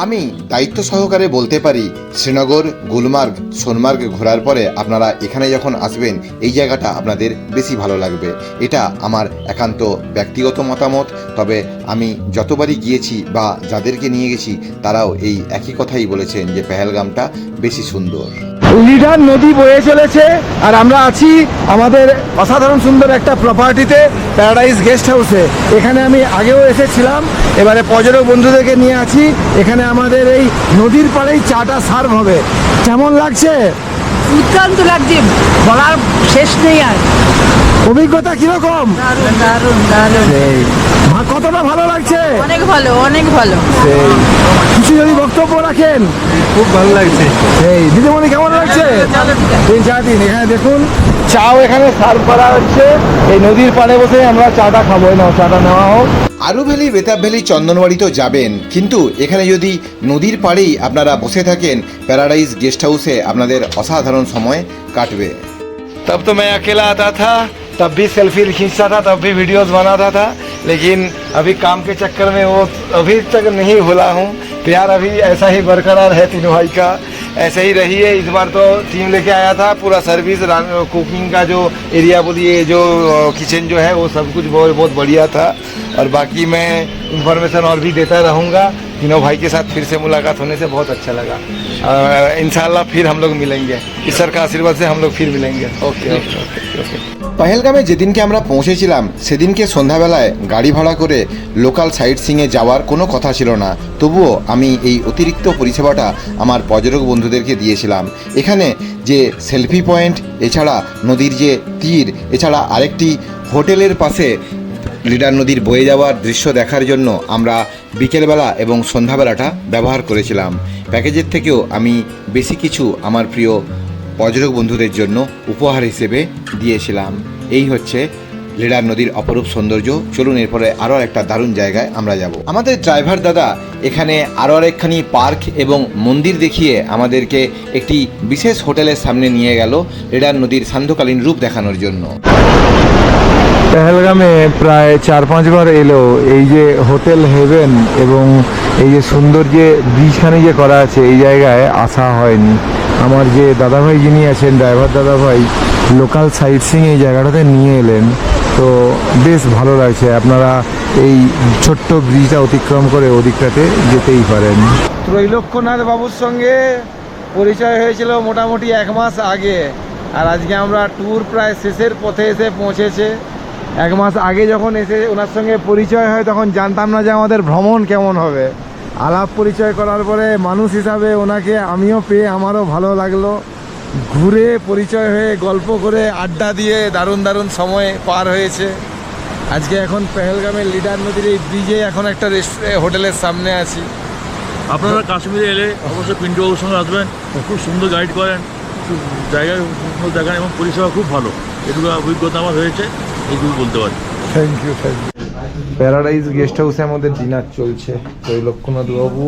আমি দায়িত্ব সহকারে বলতে পারি, শ্রীনগর, গুলমার্গ, সোনমার্গ ঘোরার পরে আপনারা এখানে যখন আসবেন এই জায়গাটা আপনাদের বেশি ভালো লাগবে। এটা আমার একান্ত ব্যক্তিগত মতামত। তবে আমি যতবারই গিয়েছি বা যাদেরকে নিয়ে গেছি তারাও এই একই কথাই বলেছেন যে পেহেলগামটা বেশি সুন্দর। লিডার নদী বয়ে চলেছে আর আমরা আছি আমাদের অসাধারণ সুন্দর একটা প্রপার্টিতে, প্যারাডাইস গেস্ট হাউসে। এখানে আমি আগেও এসেছিলাম, এবারে পর্যটক বন্ধুদেরকে নিয়ে আছি। এখানে আমাদের এই নদীর পাড়েই চাটা সার্ভ হবে। কেমন লাগছে? দুর্দান্ত লাগছে, বলার শেষ নেই আর। অভিজ্ঞতা কিরকম? দারুণ দারুণ দারুণ, কতটা ভালো লাগছে? অনেক ভালো অনেক ভালো। কিছু যদি বক্তব্য রাখেন। খুব ভালো লাগছে। এই দিদিমণি কেমন লাগছে? 3-4 দিন এখানে দেখুন চাও এখানে সার্ভ করা হচ্ছে। এই নদীর পাড়ে বসে আমরা চাটা খাবো। নাও চাটা নেওয়া হোক। আরু ভ্যালি, বেতাব ভ্যালি, চন্দনবাড়ি তো যাবেন, কিন্তু এখানে যদি নদীর পাড়েই আপনারা বসে থাকেন প্যারাডাইস গেস্ট হাউসে আপনাদের অসাধারণ সময় কাটবে। तब तो मैं अकेला आता था, तब भी सेल्फी खींचता था, तब भी वीडियोस बनाता था, लेकिन अभी काम के चक्कर में वो अभी तक नहीं भूला हूँ। प्यार अभी ऐसा ही बरकरार है तीनों भाई का, ऐसे ही रही है। इस बार तो टीम लेके आया था, पूरा सर्विस, कुकिंग का जो एरिया बोलिए, जो किचन जो है वो सब कुछ बहुत बढ़िया था। और बाकी मैं इंफॉर्मेशन और भी देता रहूँगा। तीनों भाई के साथ फिर से मुलाकात होने से बहुत अच्छा लगा। इंशाल्लाह फिर हम लोग मिलेंगे, ईश्वर का आशीर्वाद से हम लोग फिर मिलेंगे। Okay okay okay. পেহেলগামে যেদিনকে আমরা পৌঁছেছিলাম সেদিনকে সন্ধ্যাবেলায় গাড়ি ভাড়া করে লোকাল সাইট সিংয়ে যাওয়ার কোনো কথা ছিল না। তবুও আমি এই অতিরিক্ত পরিষেবাটা আমার পর্যটক বন্ধুদেরকে দিয়েছিলাম। এখানে যে সেলফি পয়েন্ট, এছাড়া নদীর যে তীর, এছাড়া আরেকটি হোটেলের পাশে লিডার নদীর বয়ে যাওয়ার দৃশ্য দেখার জন্য আমরা বিকেলবেলা এবং সন্ধ্যাবেলাটা ব্যবহার করেছিলাম। প্যাকেজের থেকেও আমি বেশি কিছু আমার প্রিয় পর্যটক বন্ধুদের জন্য উপহার হিসেবে দিয়েছিলাম। এই হচ্ছে লিডার নদীর অপরূপ সৌন্দর্য। চলুন এরপরে আরও একটা দারুণ জায়গায় আমরা যাব। আমাদের ড্রাইভার দাদা এখানে আরও আরেকখানি পার্ক এবং মন্দির দেখিয়ে আমাদেরকে একটি বিশেষ হোটেলের সামনে নিয়ে গেল লিডার নদীর সান্ধ্যকালীন রূপ দেখানোর জন্য। পেহেলগামে প্রায় 4-5 বার এলো এই যে হোটেল হেভেন এবং এই যে সুন্দর যে ব্রিজখানে যে করা আছে, এই জায়গায় আসা হয়নি। আমার যে দাদাভাই যিনি আছেন, ড্রাইভার দাদাভাই, লোকাল সাইট সিং এই জায়গাটাতে নিয়ে এলেন, তো বেশ ভালো লাগছে। আপনারা এই ছোট্ট ব্রিজটা অতিক্রম করে ওদিকটাতে যেতেই পারেন। ত্রৈলোক্যনাথ বাবুর সঙ্গে পরিচয় হয়েছিল মোটামুটি 1 মাস আগে, আর আজকে আমরা ট্যুর প্রায় শেষের পথে এসে পৌঁছেছে। 1 মাস আগে যখন এসে ওনার সঙ্গে পরিচয় হয় তখন জানতাম না যে আমাদের ভ্রমণ কেমন হবে। আলাপ পরিচয় করার পরে মানুষ হিসাবে ওনাকে আমিও পেয়ে আমারও ভালো লাগলো। ঘুরে পরিচয় হয়ে গল্প করে আড্ডা দিয়ে দারুণ দারুণ সময় পার হয়েছে। আজকে এখন পেহেলগামের লিডার নদীর এই ব্রিজে এখন একটা হোটেলের সামনে আছি। আপনারা কাশ্মীরে এলে অবশ্যই পিন্টু বাবুর সঙ্গে আসবেন, খুব সুন্দর গাইড করেন, খুব জায়গায় সুন্দর দেখান এবং পরিষেবা খুব ভালো। এটুকু অভিজ্ঞতা আমার হয়েছে, এইটুকু বলতে পারি। Thank you thank you. Paradise guest হাউসে আমাদের ডিনার চলছে। ত্রৈলোক্যনাথ বাবু,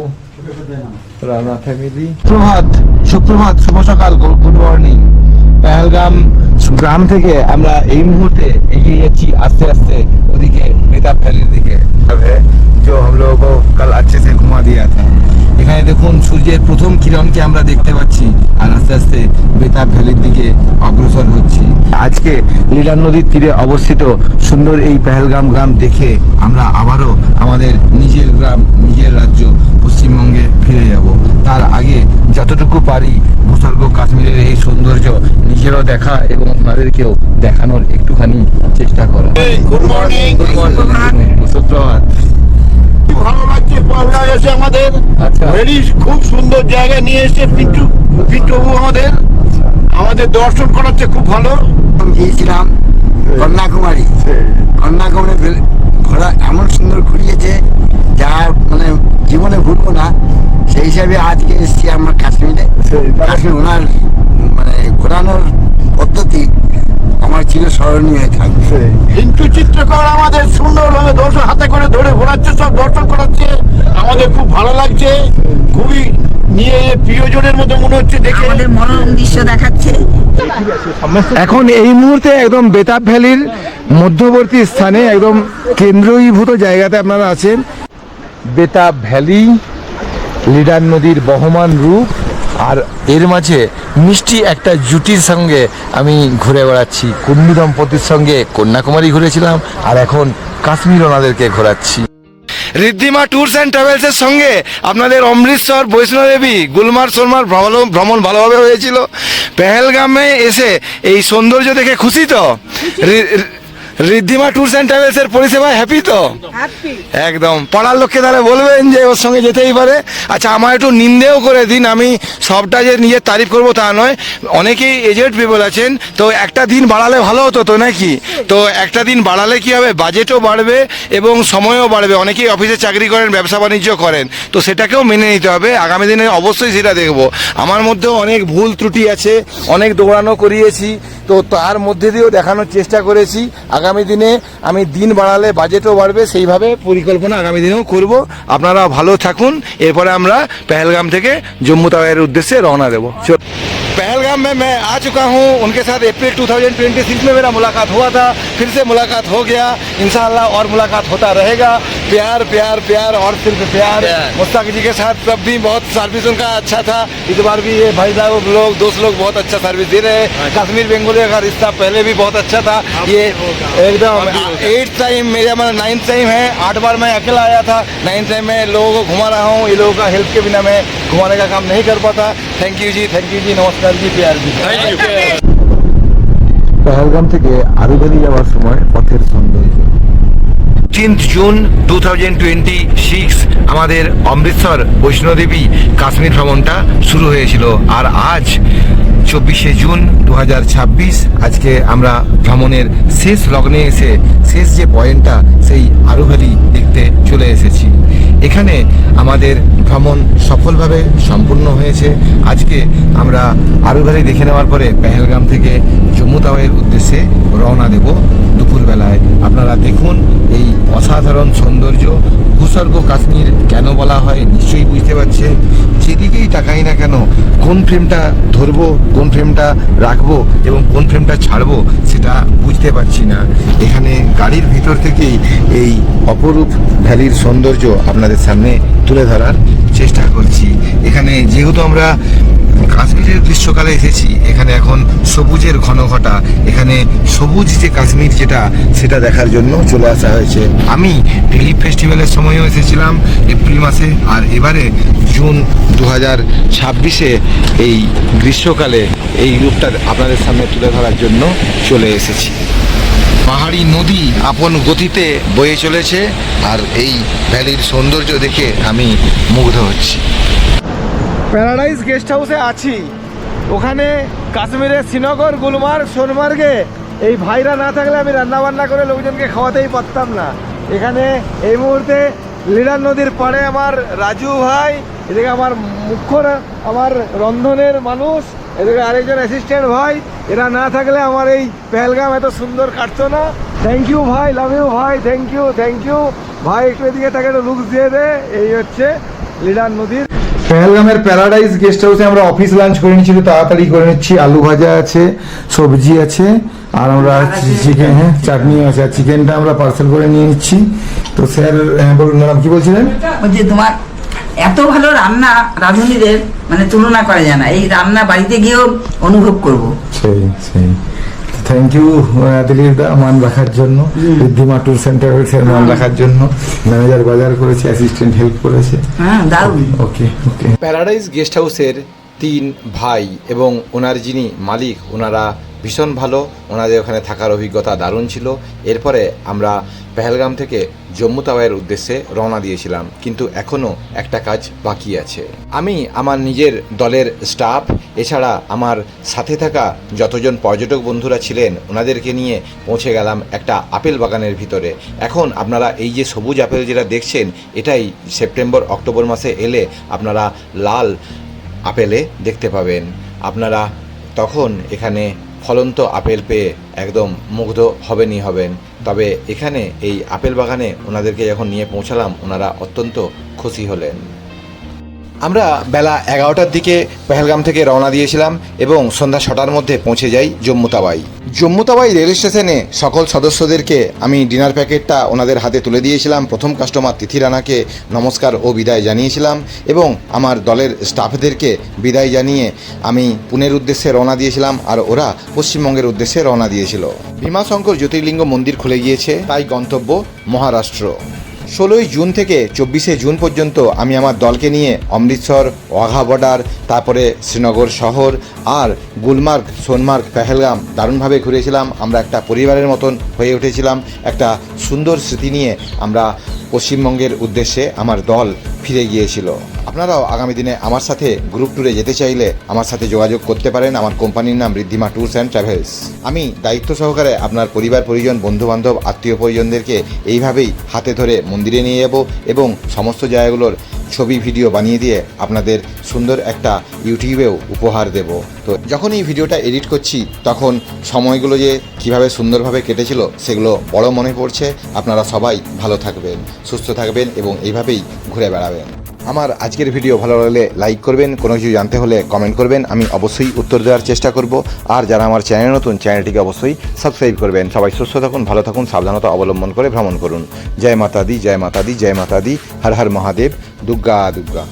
রানা ফ্যামিলি। প্রভাত, সুপ্রভাত, শুভ সকাল, গুড মর্নিং। পেহেলগাম গ্রাম থেকে আমরা এই মুহূর্তে এগিয়ে যাচ্ছি আস্তে আস্তে ওদিকে বেতাব ভ্যালির দিকে, जो हम लोगों को कल अच्छे से घुमा दिया था। এখানে দেখুন সূর্যের প্রথম কিরণকে আমরা দেখতে পাচ্ছি আর আস্তে আস্তে বেতাব ভ্যালির দিকে অগ্রসর হচ্ছি। আজকে লিডার নদীর তীরে অবস্থিত সুন্দর এই পেহেলগাম গ্রাম দেখে আমরা আবারও আমাদের নিজের গ্রাম, নিজের রাজ্য পশ্চিমবঙ্গে ফিরে যাব। তার আগে যতটুকু পারি ভূস্বর্গ কাশ্মীরের এই সৌন্দর্য নিজেরও দেখা এবং আপনাদেরকেও দেখানোর একটুখানি চেষ্টা করা। গুড মর্নিং, গুড মর্নিং, সুপ্রভাত। ভালো লাগছে পয়লা এসে আমাদের। আচ্ছা। ভেরি খুব সুন্দর জায়গা নিয়ে এসে পিন্টু বাবু আমাদের দর্শন করাচ্ছে, খুব ভালো। গিয়েছিলাম কন্যাকুমারী, কন্যাকুমারী ঘোরা এমন সুন্দর ঘুরিয়েছে যা মানে জীবনে ভুলবো না। সেই হিসাবে আজকে এসেছি আমরা কাশ্মীরে। কাশ্মীর ওনার মানে ঘোরানোর পদ্ধতি আমার চিরস্মরণীয় হয়ে থাকবে। পিন্টু চিত্রকর আমাদের সুন্দরভাবে দর্শন হাতে করে ধরে ঘোরাচ্ছে, সব দর্শন করাচ্ছে, আমাদের খুব ভালো লাগছে। খুবই নিয়ে প্রিয়জনের মতো মনে হচ্ছে দেখে, আমাদের মনোরম দৃশ্য দেখাচ্ছে। এখন এই মুহূর্তে একদম বেতাব ভ্যালির মধ্যবর্তী স্থানে একদম কেন্দ্রীভূত জায়গাতে আপনারা আছেন। বেতাব ভ্যালি লিডার নদীর বহমান রূপ, আর এর মাঝে মিষ্টি একটা জুটির সঙ্গে আমি ঘুরে বেড়াচ্ছি। কুন্ডু দম্পতির সঙ্গে কন্যাকুমারী ঘুরেছিলাম, আর এখন কাশ্মীর ওনাদেরকে ঘোরাচ্ছি। ঋদ্ধিমা ট্যুরস অ্যান্ড ট্রাভেলসের সঙ্গে আপনাদের অমৃতসর, বৈষ্ণোদেবী, গুলমার্গ সোলমার্গ ভ্রমণ ভালোভাবে হয়েছিল। পেহেলগামে এসে এই সৌন্দর্য দেখে খুশি তো? ঋদ্ধিমা ট্যুরস অ্যান্ড ট্রাভেলসের পরিষেবায় হ্যাপি তো? একদম। পাড়ার লোককে তাহলে বলবেন যে ওর সঙ্গে যেতেই পারে। আচ্ছা, আমার একটু নিন্দেও করে দিন, আমি সবটা যে নিজের তারিফ করবো তা নয়, অনেকেই এজেড পিপল আছেন, তো একটা দিন বাড়ালে ভালো হতো তো নাকি? তো একটা দিন বাড়ালে কি হবে, বাজেটও বাড়বে এবং সময়ও বাড়বে। অনেকেই অফিসে চাকরি করেন, ব্যবসা বাণিজ্য করেন, তো সেটাকেও মেনে নিতে হবে। আগামী দিনে অবশ্যই সেটা দেখব। আমার মধ্যেও অনেক ভুল ত্রুটি আছে, অনেক দৌড়ানো করিয়েছি, তো তার মধ্যে দিয়েও দেখানোর চেষ্টা করেছি। আগামী দিনে আমি দিন বাড়ালে বাজেটও বাড়বে, সেইভাবে পরিকল্পনা আগামী দিনেও করব। আপনারা ভালো থাকুন। এরপরে আমরা পেহেলগাম থেকে জম্মু তাওয়াইয়ের উদ্দেশ্যে রওনা দেবো। पहलगाम में मैं आ चुका हूँ, उनके साथ अप्रैल 2026 में मेरा मुलाकात हुआ था, फिर से मुलाकात हो गया, इंशाअल्लाह और मुलाकात होता रहेगा। प्यार प्यार प्यार और सिर्फ प्यार। मुश्ताक जी के साथ तब भी बहुत सर्विस उनका अच्छा था, इस बार भी ये भाई साहब लोग, दोस्त लोग बहुत अच्छा सर्विस दे रहे हैं। कश्मीर बंगाली का रिश्ता पहले भी बहुत अच्छा था, ये एकदम 8th टाइम, मेरा मतलब 9th टाइम है। 8 बार मैं अकेला आया था, 9th टाइम मैं लोगों को घुमा रहा हूँ। ये लोगों का हेल्प के बिना मैं घुमाने का काम नहीं कर पाता। थैंक यू जी, नमस्कार जी, प्यार जी। পেহেলগাম থেকে আরুভ্যালি যাওয়ার সময় পথের সৌন্দর্য। 15 জুন 2026 আমাদের অমৃতসর, বৈষ্ণোদেবী, কাশ্মীর ভ্রমণটা শুরু হয়েছিল, আর আজ 24শে জুন 2026 আজকে আমরা ভ্রমণের শেষ লগ্নে এসে শেষ যে পয়েন্টটা, সেই আরুভ্যালি দেখতে চলে এসেছি। এখানে আমাদের ভ্রমণ সফলভাবে সম্পূর্ণ হয়েছে। আজকে আমরা আরুভ্যালি দেখে নেওয়ার পরে পেহেলগাম থেকে জম্মু তাওয়াইয়ের উদ্দেশ্যে রওনা দেব দুপুরবেলায়। আপনারা দেখুন এই অসাধারণ সৌন্দর্য। ভূস্বর্গ কাশ্মীর কেন বলা হয় নিশ্চয়ই বুঝতে পারছেন। যেদিকেই তাকাই না কেন, কোন ফ্রেমটা ধরবো, কোন ফ্রেমটা রাখবো এবং কোন ফ্রেমটা ছাড়বো সেটা বুঝতে পারছি না। এখানে গাড়ির ভিতর থেকেই এই অপরূপ ভ্যালির সৌন্দর্য আপনাদের সামনে তুলে ধরার চেষ্টা করছি। এখানে যেহেতু আমরা কাশ্মীরের গ্রীষ্মকালে এসেছি, এখানে এখন সবুজের ঘনঘটা, এখানে সবুজ যে কাশ্মীর যেটা, সেটা দেখার জন্য চলে আসা হয়েছে। আমি টিউলিপ ফেস্টিভ্যালের সময়ও এসেছিলাম এপ্রিল মাসে, আর এবারে জুন 2026-এ এই গ্রীষ্মকালে এই রূপটা আপনাদের সামনে তুলে ধরার জন্য চলে এসেছি। পাহাড়ি নদী আপন গতিতে বয়ে চলেছে, আর এই ভ্যালির সৌন্দর্য দেখে আমি মুগ্ধ হচ্ছি। প্যারাডাইস গেস্ট হাউসে আছি। ওখানে কাশ্মীরের শ্রীনগর, গুলমার্গ, সোনমার্গে এই ভাইরা না থাকলে আমি রান্নাবান্না করে লোকজনকে খাওয়াতেই পারতাম না। এখানে এই মুহূর্তে লিডার নদীর পাড়ে আমার রাজু ভাই, এদিকে আমার আমার রন্ধনের মানুষ, এদিকে আরেকজন অ্যাসিস্ট্যান্ট ভাই। এরা না থাকলে আমার এই পেহেলগাম এত সুন্দর কাটতো না। থ্যাংক ইউ ভাই, লাভ ইউ ভাই, থ্যাংক ইউ ভাই। একটু এদিকে তাকে একটু লুকস দিয়ে দে। এই হচ্ছে লিডার নদীর পেহেলগামের প্যারাডাইস গেস্ট হাউসে আমরা অফিস লাঞ্চ করে নিচ্ছি, তাড়াতাড়ি করে নিচ্ছি। আলু ভাজা আছে, সবজি আছে, আর আমরা চিকেন, হ্যাঁ চাটনি আছে, আর চিকেনটা আমরা পার্সেল করে নিয়ে নিচ্ছি। তো স্যার, হ্যাঁ বলুন ম্যাডাম, কি বলছিলেন? বলছি তোমার এত ভালো রান্না রাঁধুনিদের মানে তুলনা করা যায় না। এই রান্না বাড়িতে গিয়েও অনুভব করব। সেই থ্যাংক ইউ দিলীপ দা, মান রাখার জন্য, ঋদ্ধিমা ট্যুর সেন্টার মান রাখার জন্য। ম্যানেজার বাজার করেছে, অ্যাসিস্ট্যান্ট হেল্প করেছে। হ্যাঁ, দারুণ। ওকে। প্যারাডাইস গেস্ট হাউসের 3 ভাই এবং ওনার যিনি মালিক, ওনারা ভীষণ ভালো, ওনাদের ওখানে থাকার অভিজ্ঞতা দারুণ ছিল। এরপরে আমরা পেহেলগাম থেকে জম্মু তাওয়াইয়ের উদ্দেশ্যে রওনা দিয়েছিলাম, কিন্তু এখনও একটা কাজ বাকি আছে। আমি আমার নিজের দলের স্টাফ, এছাড়া আমার সাথে থাকা যতজন পর্যটক বন্ধুরা ছিলেন, ওনাদেরকে নিয়ে পৌঁছে গেলাম একটা আপেল বাগানের ভিতরে। এখন আপনারা এই যে সবুজ আপেল যেটা দেখছেন, এটাই সেপ্টেম্বর অক্টোবর মাসে এলে আপনারা লাল আপেলে দেখতে পাবেন। আপনারা তখন এখানে ফলন্ত আপেল পেয়ে একদম মুগ্ধ হবেন। তবে এখানে এই আপেল বাগানে ওনাদেরকে যখন নিয়ে পৌঁছালাম, ওনারা অত্যন্ত খুশি হলেন। আমরা বেলা 11টার দিকে পেহেলগাম থেকে রওনা দিয়েছিলাম এবং সন্ধ্যা 6টার মধ্যে পৌঁছে যাই জম্মু তাওয়াই। জম্মু তাওয়াই রেল স্টেশনে সকল সদস্যদেরকে আমি ডিনার প্যাকেটটা ওনাদের হাতে তুলে দিয়েছিলাম। প্রথম কাস্টমার তিথি রানাকে নমস্কার ও বিদায় জানিয়েছিলাম এবং আমার দলের স্টাফদেরকে বিদায় জানিয়ে আমি পুনের উদ্দেশ্যে রওনা দিয়েছিলাম আর ওরা পশ্চিমবঙ্গের উদ্দেশ্যে রওনা দিয়েছিল। ভীমাশঙ্কর জ্যোতির্লিঙ্গ মন্দির খুলে গিয়েছে, তাই গন্তব্য মহারাষ্ট্র। 16ই জুন থেকে 24শে জুন পর্যন্ত আমি আমার দলকে নিয়ে অমৃতসর, ওয়াঘা বর্ডার, তারপরে শ্রীনগর শহর আর গুলমার্গ, সোনমার্গ, পেহেলগাম দারুণভাবে ঘুরেছিলাম। আমরা একটা পরিবারের মতন হয়ে উঠেছিলাম। একটা সুন্দর স্মৃতি নিয়ে আমরা পশ্চিমবঙ্গের উদ্দেশ্যে আমার দল ফিরে গিয়েছিল। আপনারাও আগামী দিনে আমার সাথে গ্রুপ ট্যুরে যেতে চাইলে আমার সাথে যোগাযোগ করতে পারেন। আমার কোম্পানির নাম ঋদ্ধিমা ট্যুরস অ্যান্ড ট্রাভেলস। আমি দায়িত্ব সহকারে আপনার পরিবার পরিজন, বন্ধুবান্ধব, আত্মীয় পরিজনদেরকে এইভাবেই হাতে ধরে মন্দিরে নিয়ে যাব এবং সমস্ত জায়গাগুলোর ছবি ভিডিও বানিয়ে দিয়ে আপনাদের সুন্দর একটা ইউটিউবেও উপহার দেব। তো যখন এই ভিডিওটা এডিট করছি তখন সময়গুলো যে কিভাবে সুন্দরভাবে কেটেছিল সেগুলো বড় মনে পড়ছে। আপনারা সবাই ভালো থাকবেন, সুস্থ থাকবেন এবং এইভাবেই ঘুরে বেড়াবেন। আমার আজকের ভিডিও ভালো লাগলে লাইক করবেন, কোনো কিছু জানতে হলে কমেন্ট করবেন, আমি অবশ্যই উত্তর দেওয়ার চেষ্টা করব। আর যারা আমার চ্যানেল নতুন, চ্যানেলটিকে অবশ্যই সাবস্ক্রাইব করবেন। সবাই সুস্থ থাকুন, ভালো থাকুন, সাবধানতা অবলম্বন করে ভ্রমণ করুন। জয় মাতা দি, জয় মাতা দি, জয় মাতা দি, হর হর মহাদেব, দুর্গা দুর্গা।